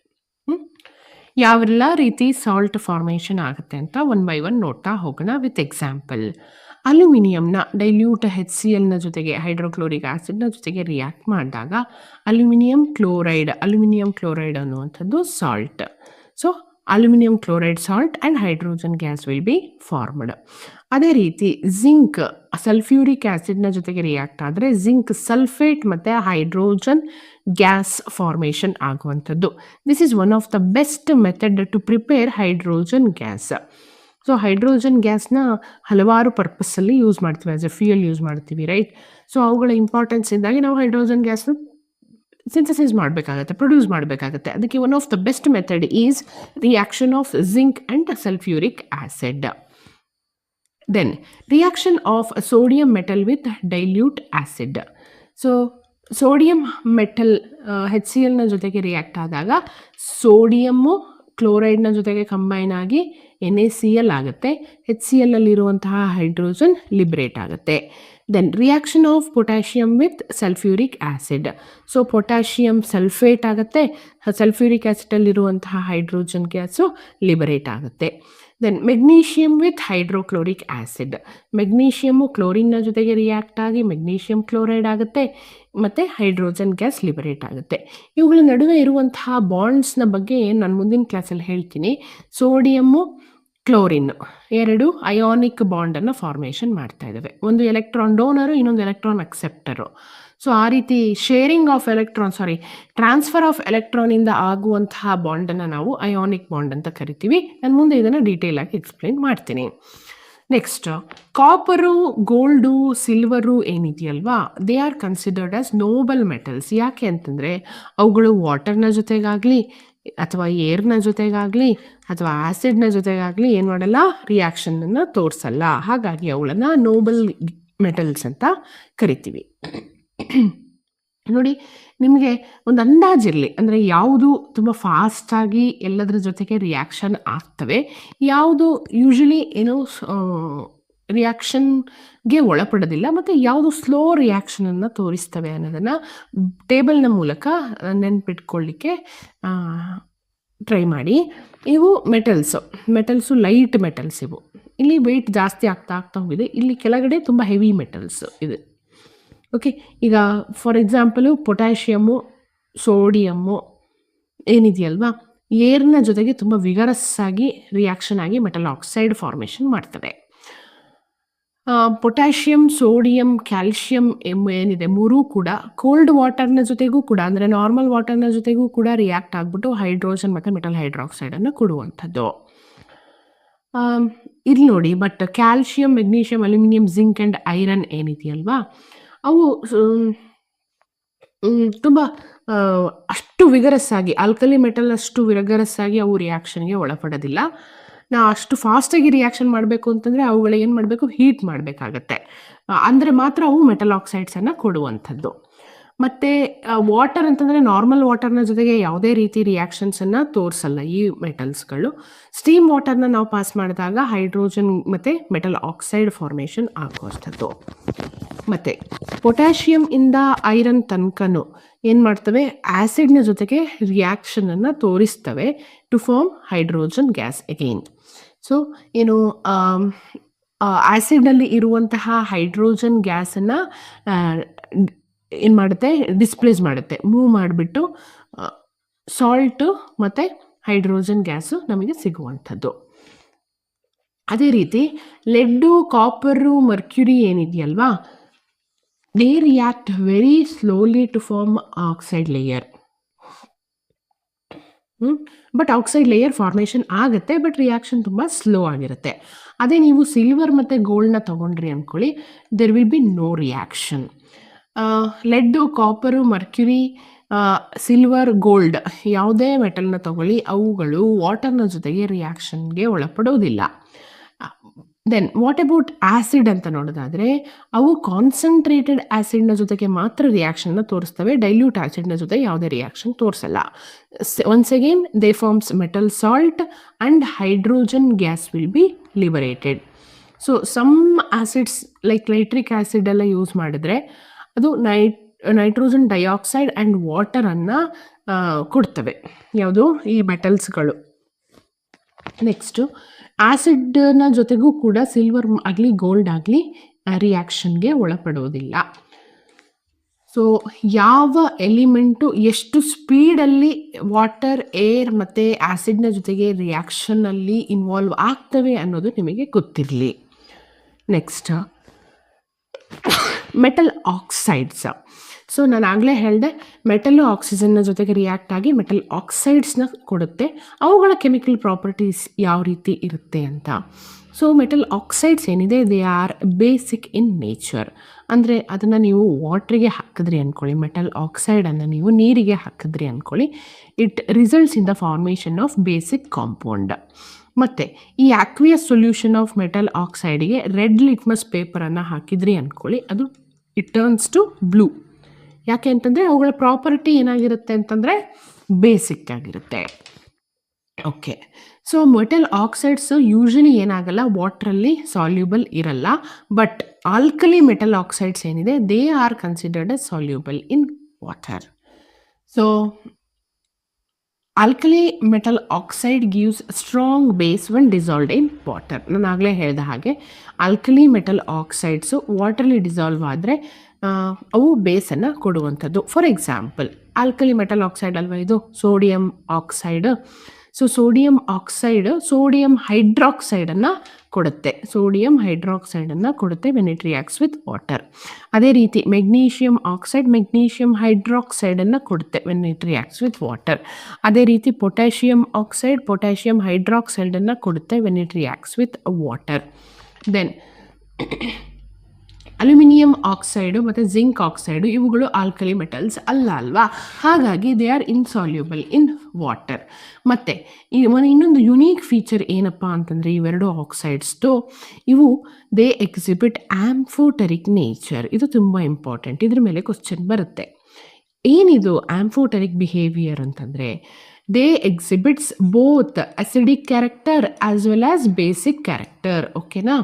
ಯಾವೆಲ್ಲ ರೀತಿ ಸಾಲ್ಟ್ ಫಾರ್ಮೇಷನ್ ಆಗುತ್ತೆ ಅಂತ ಒನ್ ಬೈ ಒನ್ ನೋಡ್ತಾ ಹೋಗೋಣ ವಿತ್ ಎಕ್ಸಾಂಪಲ್. ಅಲ್ಯೂಮಿನಿಯಂನ ಡೈಲ್ಯೂಟ್ HClನ ಜೊತೆಗೆ ಹೈಡ್ರೋಕ್ಲೋರಿಕ್ ಆ್ಯಸಿಡ್ನ ಜೊತೆಗೆ ರಿಯಾಕ್ಟ್ ಮಾಡಿದಾಗ ಅಲ್ಯೂಮಿನಿಯಂ ಕ್ಲೋರೈಡ್ ಅನ್ನುವಂಥದ್ದು salt. So aluminium chloride salt and hydrogen gas will be formed. ಅದೇ ರೀತಿ ಜಿಂಕ್ ಸಲ್ಫ್ಯೂರಿಕ್ ಆ್ಯಸಿಡ್ನ ಜೊತೆಗೆ ರಿಯಾಕ್ಟ್ ಆದರೆ ಜಿಂಕ್ ಸಲ್ಫೇಟ್ ಮತ್ತು ಹೈಡ್ರೋಜನ್ ಗ್ಯಾಸ್ ಫಾರ್ಮೇಷನ್ ಆಗುವಂಥದ್ದು. This is one of the best method to prepare hydrogen gas. So hydrogen ಗ್ಯಾಸ್ನ ಹಲವಾರು ಪರ್ಪಸ್ಸಲ್ಲಿ ಯೂಸ್ ಮಾಡ್ತೀವಿ, ಆ್ಯಸ್ ಎ ಫ್ಯೂಯಲ್ ಯೂಸ್ ಮಾಡ್ತೀವಿ, ರೈಟ್. ಸೊ ಅವುಗಳ ಇಂಪಾರ್ಟೆನ್ಸ್ ಇದ್ದಾಗ ನಾವು ಹೈಡ್ರೋಜನ್ ಗ್ಯಾಸ್ನ ಸಿಂಥಸಿಸ್ ಮಾಡಬೇಕಾಗತ್ತೆ, ಪ್ರೊಡ್ಯೂಸ್ ಮಾಡಬೇಕಾಗತ್ತೆ. ಅದಕ್ಕೆ one of the best method is reaction of zinc and sulphuric acid. Then reaction of sodium metal with dilute acid. So sodium metal HClನ ಜೊತೆಗೆ ರಿಯಾಕ್ಟ್ ಆದಾಗ ಸೋಡಿಯಮ್ಮು ಕ್ಲೋರೈಡ್ನ ಜೊತೆಗೆ ಕಂಬೈನ್ ಆಗಿ NaCl ಆಗುತ್ತೆ. HClಲ್ಲಿರುವಂತಹ ಹೈಡ್ರೋಜನ್ ಲಿಬ್ರೇಟ್ ಆಗುತ್ತೆ. Then reaction of potassium with sulphuric acid. So potassium sulphate ಆಗುತ್ತೆ, sulphuric ಆ್ಯಸಿಡಲ್ಲಿರುವಂತಹ ಹೈಡ್ರೋಜನ್ ಗ್ಯಾಸು ಲಿಬರೇಟ್ ಆಗುತ್ತೆ. Then magnesium with hydrochloric acid. Magnesium ಕ್ಲೋರಿನ್ನ ಜೊತೆಗೆ ರಿಯಾಕ್ಟ್ ಆಗಿ ಮೆಗ್ನೀಷಿಯಮ್ ಕ್ಲೋರೈಡ್ ಆಗುತ್ತೆ ಮತ್ತು ಹೈಡ್ರೋಜನ್ ಗ್ಯಾಸ್ ಲಿಬರೇಟ್ ಆಗುತ್ತೆ. ಇವುಗಳ ನಡುವೆ ಇರುವಂತಹ ಬಾಂಡ್ಸ್ನ ಬಗ್ಗೆ ನಾನು ಮುಂದಿನ ಕ್ಲಾಸಲ್ಲಿ ಹೇಳ್ತೀನಿ. ಸೋಡಿಯಮ್ಮು ಕ್ಲೋರಿನ್ ಎರಡು ಅಯಾನಿಕ್ ಬಾಂಡನ್ನು ಫಾರ್ಮೇಷನ್ ಮಾಡ್ತಾ ಇದ್ದಾವೆ. ಒಂದು ಎಲೆಕ್ಟ್ರಾನ್ ಡೋನರು, ಇನ್ನೊಂದು ಎಲೆಕ್ಟ್ರಾನ್ ಅಕ್ಸೆಪ್ಟರು. ಸೊ ಆ ರೀತಿ ಟ್ರಾನ್ಸ್ಫರ್ ಆಫ್ ಎಲೆಕ್ಟ್ರಾನಿಂದ ಆಗುವಂತಹ ಬಾಂಡನ್ನು ನಾವು ಅಯಾನಿಕ್ ಬಾಂಡ್ ಅಂತ ಕರಿತೀವಿ. ನಾನು ಮುಂದೆ ಇದನ್ನು ಡೀಟೇಲಾಗಿ ಎಕ್ಸ್ಪ್ಲೈನ್ ಮಾಡ್ತೀನಿ. ನೆಕ್ಸ್ಟ್ ಕಾಪರು, ಗೋಲ್ಡು, ಸಿಲ್ವರು ಏನಿದೆಯಲ್ವಾ they are considered as noble metals. ಯಾಕೆ ಅಂತಂದರೆ ಅವುಗಳು ವಾಟರ್ನ ಜೊತೆಗಾಗಲಿ ಅಥವಾ ಏರ್ನ ಜೊತೆಗಾಗಲಿ ಅಥವಾ ಆ್ಯಸಿಡ್ನ ಜೊತೆಗಾಗಲಿ ಏನು ಮಾಡಲ್ಲ, ರಿಯಾಕ್ಷನನ್ನು ತೋರಿಸಲ್ಲ. ಹಾಗಾಗಿ ಅವುಗಳನ್ನು ನೋಬಲ್ ಮೆಟಲ್ಸ್ ಅಂತ ಕರಿತೀವಿ. ನೋಡಿ, ನಿಮಗೆ ಒಂದು ಅಂದಾಜಿರಲಿ, ಅಂದರೆ ಯಾವುದು ತುಂಬ ಫಾಸ್ಟಾಗಿ ಎಲ್ಲದರ ಜೊತೆಗೆ ರಿಯಾಕ್ಷನ್ ಆಗ್ತವೆ, ಯಾವುದು ಯೂಶಲಿ ರಿಯಾಕ್ಷನ್ಗೆ ಒಳಪಡೋದಿಲ್ಲ, ಮತ್ತು ಯಾವುದು ಸ್ಲೋ ರಿಯಾಕ್ಷನನ್ನು ತೋರಿಸ್ತವೆ ಅನ್ನೋದನ್ನು ಟೇಬಲ್ನ ಮೂಲಕ ನೆನ್ಪಿಟ್ಕೊಳ್ಳಿಕ್ಕೆ ಟ್ರೈ ಮಾಡಿ. ಇವು ಮೆಟಲ್ಸು ಲೈಟ್ ಮೆಟಲ್ಸ್. ಇವು ಇಲ್ಲಿ ವೆಯ್ಟ್ ಜಾಸ್ತಿ ಆಗ್ತಾ ಹೋಗಿದೆ. ಇಲ್ಲಿ ಕೆಳಗಡೆ ತುಂಬ ಹೆವಿ ಮೆಟಲ್ಸ್ ಇದೆ. ಓಕೆ, ಈಗ ಫಾರ್ ಎಕ್ಸಾಂಪಲು ಪೊಟ್ಯಾಷಿಯಮ್ಮು, ಸೋಡಿಯಮ್ಮು ಏನಿದೆಯಲ್ವಾ ಏರ್ನ ಜೊತೆಗೆ ತುಂಬ ವಿಗರಸ್ ಆಗಿ ರಿಯಾಕ್ಷನ್ ಆಗಿ ಮೆಟಲ್ ಆಕ್ಸೈಡ್ ಫಾರ್ಮೇಷನ್ ಮಾಡ್ತವೆ. ಪೊಟ್ಯಾಷಿಯಮ್, ಸೋಡಿಯಂ, ಕ್ಯಾಲ್ಶಿಯಂ ಏನಿದೆ ಮೂರೂ ಕೂಡ ಕೋಲ್ಡ್ ವಾಟರ್ನ ಜೊತೆಗೂ ಕೂಡ, ಅಂದರೆ ನಾರ್ಮಲ್ ವಾಟರ್ನ ಜೊತೆಗೂ ಕೂಡ ರಿಯಾಕ್ಟ್ ಆಗಿಬಿಟ್ಟು ಹೈಡ್ರೋಜನ್ ಮತ್ತು ಮೆಟಲ್ ಹೈಡ್ರಾಕ್ಸೈಡನ್ನು ಕೊಡುವಂಥದ್ದು. ಇಲ್ಲಿ ನೋಡಿ, but calcium, magnesium, aluminium, zinc and iron ಏನಿದೆಯಲ್ವಾ ಅವು ತುಂಬ ಅಷ್ಟು ವಿಗರಸ್ ಆಗಿ ಆಲ್ಕಲಿ ಮೆಟಲ್ ಅಷ್ಟು ವಿಗರಸ್ ಆಗಿ ಅವು ರಿಯಾಕ್ಷನ್ಗೆ ಒಳಪಡೋದಿಲ್ಲ. ನಾವು ಅಷ್ಟು ಫಾಸ್ಟಾಗಿ ರಿಯಾಕ್ಷನ್ ಮಾಡಬೇಕು ಅಂತಂದರೆ ಅವುಗಳಿಗೆ ಏನು ಮಾಡಬೇಕು, ಹೀಟ್ ಮಾಡಬೇಕಾಗತ್ತೆ. ಅಂದರೆ ಮಾತ್ರ ಅವು ಮೆಟಲ್ ಆಕ್ಸೈಡ್ಸನ್ನು ಕೊಡುವಂಥದ್ದು. ಮತ್ತು ವಾಟರ್ ಅಂತಂದರೆ ನಾರ್ಮಲ್ ವಾಟರ್ನ ಜೊತೆಗೆ ಯಾವುದೇ ರೀತಿ ರಿಯಾಕ್ಷನ್ಸನ್ನು ತೋರಿಸಲ್ಲ ಈ ಮೆಟಲ್ಸ್ಗಳು. ಸ್ಟೀಮ್ ವಾಟರ್ನ ನಾವು ಪಾಸ್ ಮಾಡಿದಾಗ ಹೈಡ್ರೋಜನ್ ಮತ್ತು ಮೆಟಲ್ ಆಕ್ಸೈಡ್ ಫಾರ್ಮೇಷನ್ ಆಗುವಂಥದ್ದು. ಮತ್ತು ಪೊಟ್ಯಾಷಿಯಮ್ ಇಂದ ಐರನ್ ತನಕನೂ ಏನು ಮಾಡ್ತವೆ, ಆ್ಯಸಿಡ್ನ ಜೊತೆಗೆ ರಿಯಾಕ್ಷನನ್ನು ತೋರಿಸ್ತವೆ to form hydrogen gas again. So ಏನು ಆ್ಯಸಿಡ್ನಲ್ಲಿ ಇರುವಂತಹ ಹೈಡ್ರೋಜನ್ ಗ್ಯಾಸನ್ನು ಏನು ಮಾಡುತ್ತೆ, ಡಿಸ್ಪ್ಲೇಸ್ ಮಾಡುತ್ತೆ, ಮೂವ್ ಮಾಡಿಬಿಟ್ಟು ಸಾಲ್ಟು ಮತ್ತು ಹೈಡ್ರೋಜನ್ ಗ್ಯಾಸು ನಮಗೆ ಸಿಗುವಂಥದ್ದು. ಅದೇ ರೀತಿ ಲೆಡ್ಡು, ಕಾಪರು, ಮರ್ಕ್ಯುರಿ ಏನಿದೆಯಲ್ವಾ, they react very slowly to form oxide layer. But oxide layer formation ಆಗುತ್ತೆ, ಬಟ್ ರಿಯಾಕ್ಷನ್ ತುಂಬ ಸ್ಲೋ ಆಗಿರುತ್ತೆ. ಅದೇ ನೀವು ಸಿಲ್ವರ್ ಮತ್ತು ಗೋಲ್ಡ್ನ ತೊಗೊಂಡ್ರಿ ಅಂದ್ಕೊಳ್ಳಿ, there will be no reaction. Lead, copper, mercury, silver, gold ಯಾವುದೇ ಮೆಟಲ್ನ ತಗೊಳ್ಳಿ, ಅವುಗಳು ವಾಟರ್ನ ಜೊತೆಗೆ ರಿಯಾಕ್ಷನ್ಗೆ ಒಳಪಡೋದಿಲ್ಲ. ದೆನ್ ವಾಟ್ ಅಬೌಟ್ ಆ್ಯಸಿಡ್ ಅಂತ ನೋಡೋದಾದರೆ, ಅವು ಕಾನ್ಸಂಟ್ರೇಟೆಡ್ ಆ್ಯಸಿಡ್ನ ಜೊತೆಗೆ ಮಾತ್ರ ರಿಯಾಕ್ಷನ್ನ ತೋರಿಸ್ತವೆ, ಡೈಲ್ಯೂಟ್ ಆ್ಯಸಿಡ್ನ ಜೊತೆ ಯಾವುದೇ ರಿಯಾಕ್ಷನ್ ತೋರಿಸಲ್ಲ. Once again they forms metal salt and hydrogen gas will be liberated. So some acids like nitric acid ಎಲ್ಲ ಯೂಸ್ ಮಾಡಿದ್ರೆ ಅದು ನೈಟ್ರೋಜನ್ ಡೈಆಕ್ಸೈಡ್ ಆ್ಯಂಡ್ ವಾಟರನ್ನು ಕೊಡ್ತವೆ, ಯಾವುದು ಈ ಮೆಟಲ್ಸ್ಗಳು. ನೆಕ್ಸ್ಟು ಆ್ಯಸಿಡ್ನ ಜೊತೆಗೂ ಕೂಡ ಸಿಲ್ವರ್ ಆಗಲಿ ಗೋಲ್ಡ್ ಆಗಲಿ ರಿಯಾಕ್ಷನ್ಗೆ ಒಳಪಡೋದಿಲ್ಲ. ಸೊ ಯಾವ ಎಲಿಮೆಂಟು ಎಷ್ಟು ಸ್ಪೀಡಲ್ಲಿ ವಾಟರ್, ಏರ್ ಮತ್ತು ಆ್ಯಸಿಡ್ನ ಜೊತೆಗೆ ರಿಯಾಕ್ಷನ್ನಲ್ಲಿ ಇನ್ವಾಲ್ವ್ ಆಗ್ತವೆ ಅನ್ನೋದು ನಿಮಗೆ ಗೊತ್ತಿರಲಿ. Next metal oxides. ಸೊ ನಾನು ಆಗಲೇ ಹೇಳಿದೆ, ಮೆಟಲ್ಲು ಆಕ್ಸಿಜನ್ನ ಜೊತೆಗೆ ರಿಯಾಕ್ಟ್ ಆಗಿ ಮೆಟಲ್ ಆಕ್ಸೈಡ್ಸ್ನ ಕೊಡುತ್ತೆ. ಅವುಗಳ ಕೆಮಿಕಲ್ ಪ್ರಾಪರ್ಟೀಸ್ ಯಾವ ರೀತಿ ಇರುತ್ತೆ ಅಂತ. ಸೊ ಮೆಟಲ್ ಆಕ್ಸೈಡ್ಸ್ ಏನಿದೆ, they R basic in nature. ಅಂದರೆ ಅದನ್ನು ನೀವು ವಾಟ್ರಿಗೆ ಹಾಕಿದ್ರಿ ಅಂದ್ಕೊಳ್ಳಿ, ಮೆಟಲ್ ಆಕ್ಸೈಡನ್ನು ನೀವು ನೀರಿಗೆ ಹಾಕಿದ್ರಿ ಅಂದ್ಕೊಳ್ಳಿ, it results in the formation of basic compound. ಮತ್ತು ಈ ಆಕ್ವಿಯಸ್ ಸೊಲ್ಯೂಷನ್ ಆಫ್ ಮೆಟಲ್ ಆಕ್ಸೈಡಿಗೆ ರೆಡ್ ಲಿಟ್ಮಸ್ ಪೇಪರನ್ನು ಹಾಕಿದ್ರಿ ಅಂದ್ಕೊಳ್ಳಿ, ಅದು ಇಟ್ ಟರ್ನ್ಸ್ ಟು ಬ್ಲೂ. ಯಾಕೆ ಅಂತಂದರೆ ಅವುಗಳ ಪ್ರಾಪರ್ಟಿ ಏನಾಗಿರುತ್ತೆ ಅಂತಂದರೆ ಬೇಸಿಕ್ ಆಗಿರುತ್ತೆ. Okay, so metal oxides usually ಏನಾಗಲ್ಲ, ವಾಟ್ರಲ್ಲಿ ಸಾಲ್ಯೂಬಲ್ ಇರಲ್ಲ. ಬಟ್ ಆಲ್ಕಲಿ ಮೆಟಲ್ ಆಕ್ಸೈಡ್ಸ್ ಏನಿದೆ, they are considered as soluble in water. So alkali metal oxide gives strong base when dissolved in water. ನಾನು ಆಗಲೇ ಹೇಳಿದ ಹಾಗೆ ಆಲ್ಕಲಿ ಮೆಟಲ್ ಆಕ್ಸೈಡ್ಸು ವಾಟರ್ಲಿ dissolve ಆದರೆ ಅವು ಬೇಸನ್ನು ಕೊಡುವಂಥದ್ದು. For example alkali metal oxide ಅಲ್ವಾ ಇದು, sodium oxide. So sodium oxide sodium ಹೈಡ್ರಾಕ್ಸೈಡನ್ನು ಕೊಡುತ್ತೆ, ಸೋಡಿಯಂ ಹೈಡ್ರಾಕ್ಸೈಡನ್ನು ಕೊಡುತ್ತೆ when it reacts with water. ಅದೇ ರೀತಿ ಮೆಗ್ನೀಷಿಯಂ ಆಕ್ಸೈಡ್ ಮೆಗ್ನೀಷಿಯಂ ಹೈಡ್ರಾಕ್ಸೈಡನ್ನು ಕೊಡುತ್ತೆ when it reacts with water. ಅದೇ ರೀತಿ ಪೊಟ್ಯಾಷಿಯಂ ಆಕ್ಸೈಡ್ ಪೊಟ್ಯಾಷಿಯಂ ಹೈಡ್ರಾಕ್ಸೈಡನ್ನು ಕೊಡುತ್ತೆ when it reacts with water. Then aluminium oxide ಮತ್ತು ಜಿಂಕ್ ಆಕ್ಸೈಡು ಇವುಗಳು ಆಲ್ಕಲಿ ಮೆಟಲ್ಸ್ ಅಲ್ಲ ಅಲ್ವಾ, ಹಾಗಾಗಿ they are insoluble in water. ಮತ್ತು ಇನ್ನೊಂದು ಯುನೀಕ್ ಫೀಚರ್ ಏನಪ್ಪ ಅಂತಂದರೆ ಇವೆರಡು ಆಕ್ಸೈಡ್ಸ್ದು, ಇವು ದೇ ಎಕ್ಸಿಬಿಟ್ ಆಂಫೋಟೆರಿಕ್ ನೇಚರ್. ಇದು ತುಂಬ ಇಂಪಾರ್ಟೆಂಟ್, ಇದ್ರ ಮೇಲೆ ಕ್ವಶನ್ ಬರುತ್ತೆ. ಏನಿದು ಆಂಫೋಟೆರಿಕ್ ಬಿಹೇವಿಯರ್ ಅಂತಂದರೆ, they exhibits both acidic character as well as basic character. ಓಕೆನಾ?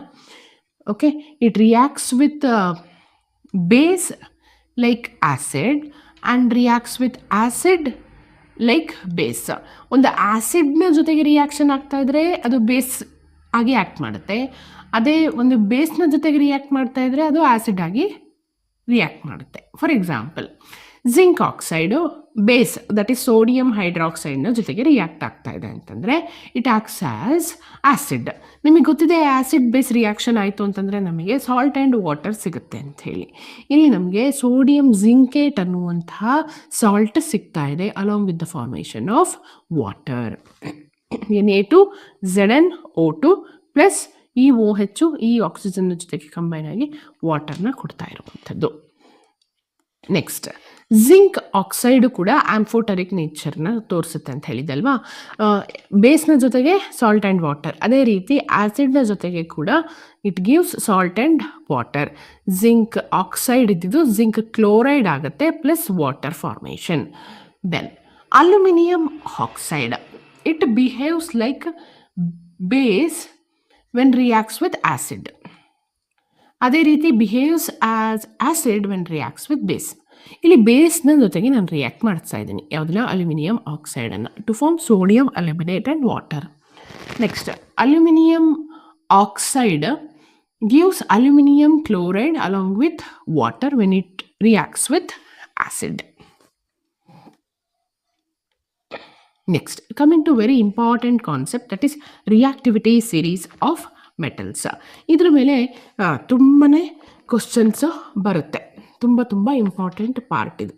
Okay, it reacts with base like acid and reacts with acid like base. ಒಂದು ಆ್ಯಸಿಡ್ನ ಜೊತೆಗೆ ರಿಯಾಕ್ಷನ್ ಆಗ್ತಾ ಇದ್ರೆ ಅದು ಬೇಸ್ ಆಗಿ ಆ್ಯಕ್ಟ್ ಮಾಡುತ್ತೆ, ಅದೇ ಒಂದು ಬೇಸ್ನ ಜೊತೆಗೆ ರಿಯಾಕ್ಟ್ ಮಾಡ್ತಾ ಇದ್ರೆ ಅದು ಆ್ಯಸಿಡ್ ಆಗಿ ರಿಯಾಕ್ಟ್ ಮಾಡುತ್ತೆ. For example zinc oxide base that is sodium ಹೈಡ್ರಾಕ್ಸೈಡ್ನ ಜೊತೆಗೆ ರಿಯಾಕ್ಟ್ ಆಗ್ತಾ ಇದೆ ಅಂತಂದರೆ ಇಟ್ ಆಕ್ಟ್ಸ್ ಆ್ಯಸ್ ಆ್ಯಸಿಡ್. ನಿಮಗೆ ಗೊತ್ತಿದೆ ಆ್ಯಸಿಡ್ ಬೇಸ್ ರಿಯಾಕ್ಷನ್ ಆಯಿತು ಅಂತಂದರೆ ನಮಗೆ ಸಾಲ್ಟ್ ಆ್ಯಂಡ್ ವಾಟರ್ ಸಿಗುತ್ತೆ ಅಂಥೇಳಿ. ಇಲ್ಲಿ ನಮಗೆ ಸೋಡಿಯಂ ಜಿಂಕೇಟ್ ಅನ್ನುವಂತಹ ಸಾಲ್ಟ್ ಸಿಗ್ತಾ ಇದೆ along with the formation of water. Na2ZnO2 plus ಈ OH ಈ ಆಕ್ಸಿಜನ್ ಜೊತೆಗೆ ಕಂಬೈನ್ ಆಗಿ ವಾಟರ್ನ ಕೊಡ್ತಾ ಇರುವಂಥದ್ದು. ನೆಕ್ಸ್ಟ್ ಜಿಂಕ್ ಆಕ್ಸೈಡು ಕೂಡ ಆಂಫೋಟರಿಕ್ ನೇಚರ್ನ ತೋರಿಸುತ್ತೆ ಅಂತ ಹೇಳಿದಲ್ವಾ. ಬೇಸ್ನ ಜೊತೆಗೆ ಸಾಲ್ಟ್ ಆ್ಯಂಡ್ ವಾಟರ್, ಅದೇ ರೀತಿ ಆ್ಯಸಿಡ್ನ ಜೊತೆಗೆ ಕೂಡ it gives salt and water. Zinc oxide ಇದ್ದಿದ್ದು ಜಿಂಕ್ ಕ್ಲೋರೈಡ್ ಆಗುತ್ತೆ plus water formation. Then aluminium oxide, it behaves like base when reacts with acid. ಅದೇ ರೀತಿ behaves as acid when reacts with base. ಇಲ್ಲಿ ಬೇಸ್ನ ಜೊತೆಗೆ ನಾನು ರಿಯಾಕ್ಟ್ ಮಾಡ್ತಾ ಇದ್ದೀನಿ ಯಾವುದನ್ನ, ಅಲ್ಯೂಮಿನಿಯಂ ಆಕ್ಸೈಡನ್ನು, to form sodium aluminate and water. Next aluminium oxide gives aluminum chloride along with water when it reacts with acid. Next, coming to very important concept, that is reactivity series of metals. ಇದರ ಮೇಲೆ ತುಂಬನೇ questions ಬರುತ್ತೆ, ತುಂಬ important part ಇದು.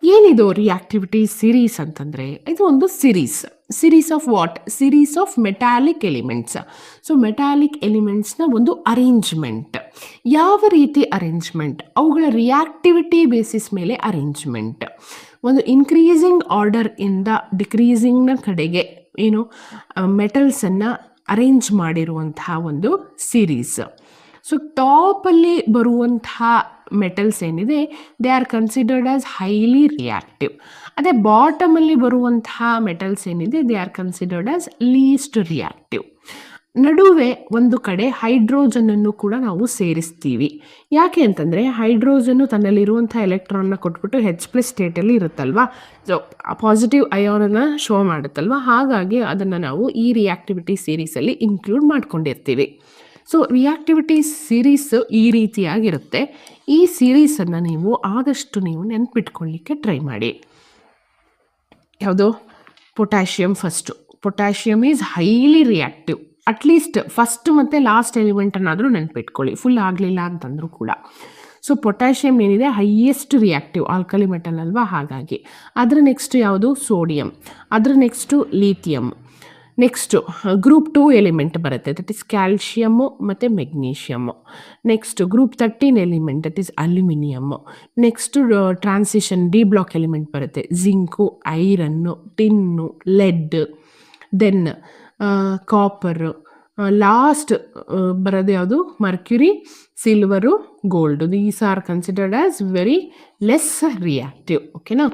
ಏನಿದು reactivity series ಅಂತಂದರೆ, ಇದು ಒಂದು series of what, series of metallic elements. So metallic ಎಲಿಮೆಂಟ್ಸ್ನ ಒಂದು ಅರೇಂಜ್ಮೆಂಟ್. ಯಾವ ರೀತಿ ಅರೇಂಜ್ಮೆಂಟ್? ಅವುಗಳ ರಿಯಾಕ್ಟಿವಿಟಿ ಬೇಸಿಸ್ ಮೇಲೆ ಅರೇಂಜ್ಮೆಂಟ್. ಒಂದು ಇನ್ಕ್ರೀಸಿಂಗ್ ಆರ್ಡರ್ ಇಂದ ಡಿಕ್ರೀಸಿಂಗ್ನ ಕಡೆಗೆ ಏನು ಮೆಟಲ್ಸನ್ನು ಅರೇಂಜ್ ಮಾಡಿರುವಂತಹ ಒಂದು ಸಿರೀಸ್. ಸೊ ಟಾಪಲ್ಲಿ ಬರುವಂತಹ ಮೆಟಲ್ಸ್ ಏನಿದೆ, they are considered as highly reactive. ಅದೇ ಬಾಟಮಲ್ಲಿ ಬರುವಂತಹ ಮೆಟಲ್ಸ್ ಏನಿದೆ, they are considered as list reactive. ನಡುವೆ ಒಂದು ಕಡೆ ಹೈಡ್ರೋಜನನ್ನು ಕೂಡ ನಾವು ಸೇರಿಸ್ತೀವಿ. ಯಾಕೆ ಅಂತಂದರೆ ಹೈಡ್ರೋಜನ್ನು ತನ್ನಲ್ಲಿರುವಂಥ ಎಲೆಕ್ಟ್ರಾನ್ನ ಕೊಟ್ಬಿಟ್ಟು H+ ಸ್ಟೇಟಲ್ಲಿ ಇರುತ್ತಲ್ವ, ಸೊ ಪಾಸಿಟಿವ್ ಅಯಾನನ್ನು ಶೋ ಮಾಡುತ್ತಲ್ವ, ಹಾಗಾಗಿ ಅದನ್ನು ನಾವು ಈ ರಿಯಾಕ್ಟಿವಿಟಿ ಸೀರೀಸಲ್ಲಿ ಇನ್ಕ್ಲೂಡ್ ಮಾಡ್ಕೊಂಡಿರ್ತೀವಿ. ಸೊ ರಿಯಾಕ್ಟಿವಿಟಿ ಸೀರೀಸ್ ಈ ರೀತಿಯಾಗಿರುತ್ತೆ. ಈ ಸೀರೀಸನ್ನು ನೀವು ಆದಷ್ಟು ನೆನ್ಪಿಟ್ಕೊಳ್ಳಿಕ್ಕೆ ಟ್ರೈ ಮಾಡಿ. ಯಾವುದು? Potassium first. Potassium is highly reactive. At least first ಮತ್ತು ಲಾಸ್ಟ್ ಎಲಿಮೆಂಟನ್ನಾದರೂ ನೆನ್ಪಿಟ್ಕೊಳ್ಳಿ, ಫುಲ್ ಆಗಲಿಲ್ಲ ಅಂತಂದರೂ ಕೂಡ. ಸೊ ಪೊಟ್ಯಾಷಿಯಮ್ ಏನಿದೆ ಹೈಯೆಸ್ಟ್ ರಿಯಾಕ್ಟಿವ್ ಆಲ್ಕಲಿ ಮೆಟಲ್ ಅಲ್ವಾ, ಹಾಗಾಗಿ. ಅದರ ನೆಕ್ಸ್ಟ್ ಯಾವುದು? ಸೋಡಿಯಂ. ಅದರ next lithium. Next group 2 element ಬರುತ್ತೆ, ದಟ್ ಈಸ್ ಕ್ಯಾಲ್ಶಿಯಮ್ಮು ಮತ್ತು magnesium. Next group 13 element, that is aluminium. Next transition D block element ಬರುತ್ತೆ, zinc, iron, tin, lead, then copper. Last ಬರೋದು ಯಾವುದು? Mercury, silver, gold. These are considered as very less reactive. ಓಕೆನಾ?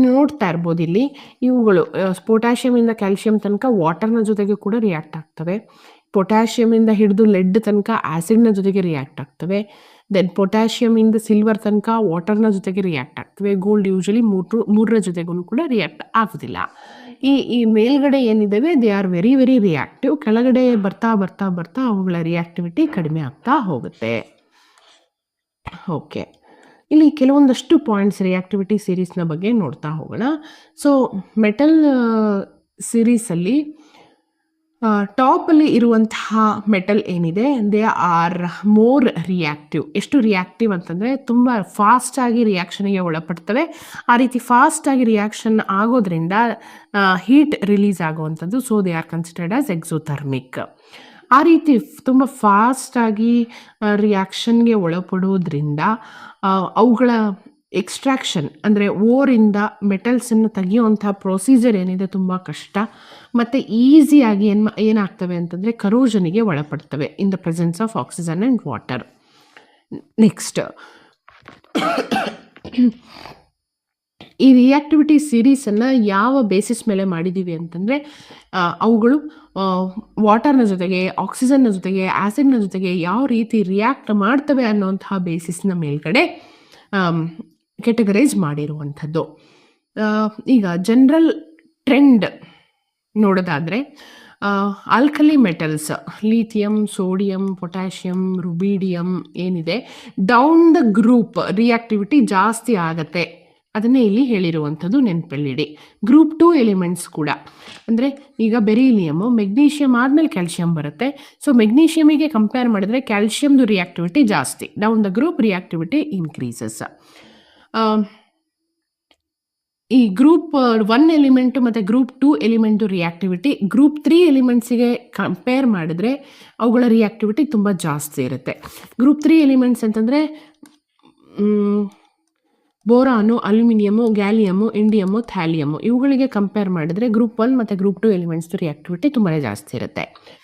ನೋಡ್ತಾ ಇರ್ಬೋದು ಇಲ್ಲಿ ಇವುಗಳು ಪೊಟ್ಯಾಷಿಯಮಿಂದ calcium ತನಕ ವಾಟರ್ನ ಜೊತೆಗೆ ಕೂಡ ರಿಯಾಕ್ಟ್ ಆಗ್ತವೆ. ಪೊಟ್ಯಾಷಿಯಮಿಂದ ಹಿಡಿದು ಲೆಡ್ ತನಕ ಆ್ಯಸಿಡ್ನ ಜೊತೆಗೆ ರಿಯಾಕ್ಟ್ ಆಗ್ತವೆ. ದೆನ್ ಪೊಟ್ಯಾಷಿಯಮಿಂದ ಸಿಲ್ವರ್ ತನಕ ವಾಟರ್ನ ಜೊತೆಗೆ ರಿಯಾಕ್ಟ್ ಆಗ್ತವೆ. ಗೋಲ್ಡ್ ಯೂಶಲಿ ಮೂರರ ಜೊತೆಗೂ ಕೂಡ ರಿಯಾಕ್ಟ್ ಆಗೋದಿಲ್ಲ. ಈ ಮೇಲ್ಗಡೆ ಏನಿದ್ದಾವೆ they are very very reactive. ಕೆಳಗಡೆ ಬರ್ತಾ ಬರ್ತಾ ಬರ್ತಾ ಅವುಗಳ ರಿಯಾಕ್ಟಿವಿಟಿ ಕಡಿಮೆ ಆಗ್ತಾ ಹೋಗುತ್ತೆ. ಓಕೆ, ಇಲ್ಲಿ ಕೆಲವೊಂದಷ್ಟು ಪಾಯಿಂಟ್ಸ್ ರಿಯಾಕ್ಟಿವಿಟಿ ಸೀರೀಸ್ನ ಬಗ್ಗೆ ನೋಡ್ತಾ ಹೋಗೋಣ. ಸೊ ಮೆಟಲ್ ಸೀರೀಸಲ್ಲಿ ಟಾಪಲ್ಲಿ ಇರುವಂತಹ ಮೆಟಲ್ ಏನಿದೆ, ದೇ ಆರ್ ಮೋರ್ ರಿಯಾಕ್ಟಿವ್. ಎಷ್ಟು ರಿಯಾಕ್ಟಿವ್ ಅಂತಂದರೆ ತುಂಬ ಫಾಸ್ಟಾಗಿ ರಿಯಾಕ್ಷನ್ಗೆ ಒಳಪಡ್ತವೆ. ಆ ರೀತಿ ಫಾಸ್ಟಾಗಿ ರಿಯಾಕ್ಷನ್ ಆಗೋದ್ರಿಂದ ಹೀಟ್ ರಿಲೀಸ್ ಆಗುವಂಥದ್ದು. So they are considered as exothermic. ಆ ರೀತಿ ತುಂಬ ಫಾಸ್ಟಾಗಿ ರಿಯಾಕ್ಷನ್ಗೆ ಒಳಪಡೋದ್ರಿಂದ ಅವುಗಳ ಎಕ್ಸ್ಟ್ರಾಕ್ಷನ್ ಅಂದರೆ ಓರಿಂದ ಮೆಟಲ್ಸನ್ನು ತೆಗೆಯುವಂಥ ಪ್ರೊಸೀಜರ್ ಏನಿದೆ ತುಂಬ ಕಷ್ಟ, ಮತ್ತು ಈಸಿಯಾಗಿ ಏನಾಗ್ತವೆ ಅಂತಂದರೆ ಕರೋಷನ್ಗೆ ಒಳಪಡ್ತವೆ in the presence of oxygen and water. Next, ಈ ರಿಯಾಕ್ಟಿವಿಟಿ ಸೀರೀಸನ್ನು ಯಾವ ಬೇಸಿಸ್ ಮೇಲೆ ಮಾಡಿದ್ದೀವಿ ಅಂತಂದರೆ, ಅವುಗಳು ವಾಟರ್ನ ಜೊತೆಗೆ, ಆಕ್ಸಿಜನ್ನ ಜೊತೆಗೆ, ಆ್ಯಸಿಡ್ನ ಜೊತೆಗೆ ಯಾವ ರೀತಿ ರಿಯಾಕ್ಟ್ ಮಾಡ್ತವೆ ಅನ್ನೋಂತಹ ಬೇಸಿಸ್ನ ಮೇಲ್ಗಡೆ ಕೆಟಗರೈಸ್ ಮಾಡಿರುವಂಥದ್ದು. ಈಗ ಜನರಲ್ ಟ್ರೆಂಡ್ ನೋಡೋದಾದರೆ, alkali metals lithium, sodium, potassium, rubidium ಏನಿದೆ, ಡೌನ್ ದ ಗ್ರೂಪ್ ರಿಯಾಕ್ಟಿವಿಟಿ ಜಾಸ್ತಿ ಆಗತ್ತೆ. ಅದನ್ನೇ ಇಲ್ಲಿ ಹೇಳಿರುವಂಥದ್ದು, ನೆನಪಲ್ಲಿಡಿ. ಗ್ರೂಪ್ 2 ಎಲಿಮೆಂಟ್ಸ್ ಕೂಡ ಅಂದರೆ ಈಗ ಬೆರಿಲಿಯಮ್ಮು, ಮೆಗ್ನೀಷಿಯಮ್ ಆದಮೇಲೆ ಕ್ಯಾಲ್ಶಿಯಂ ಬರುತ್ತೆ. ಸೊ ಮೆಗ್ನೀಷಿಯಮಿಗೆ ಕಂಪೇರ್ ಮಾಡಿದ್ರೆ ಕ್ಯಾಲ್ಶಿಯಮ್ದು ರಿಯಾಕ್ಟಿವಿಟಿ ಜಾಸ್ತಿ, down the group reactivity increases. ಈ ಗ್ರೂಪ್ 1 ಎಲಿಮೆಂಟು ಮತ್ತು ಗ್ರೂಪ್ 2 ಎಲಿಮೆಂಟು ರಿಯಾಕ್ಟಿವಿಟಿ ಗ್ರೂಪ್ 3 ಎಲಿಮೆಂಟ್ಸಿಗೆ ಕಂಪೇರ್ ಮಾಡಿದ್ರೆ ಅವುಗಳ ರಿಯಾಕ್ಟಿವಿಟಿ ತುಂಬ ಜಾಸ್ತಿ ಇರುತ್ತೆ. ಗ್ರೂಪ್ 3 ಎಲಿಮೆಂಟ್ಸ್ ಅಂತಂದರೆ boron, aluminium, gallium, indium, thallium ಇವುಗಳಿಗೆ ಕಂಪೇರ್ ಮಾಡಿದ್ರೆ ಗ್ರೂಪ್ 1 ಮತ್ತು ಗ್ರೂಪ್ 2 ಎಲಿಮೆಂಟ್ಸ್‌ದು ರಿಯಾಕ್ಟಿವಿಟಿ ತುಂಬಾನೇ ಜಾಸ್ತಿ ಇರುತ್ತೆ.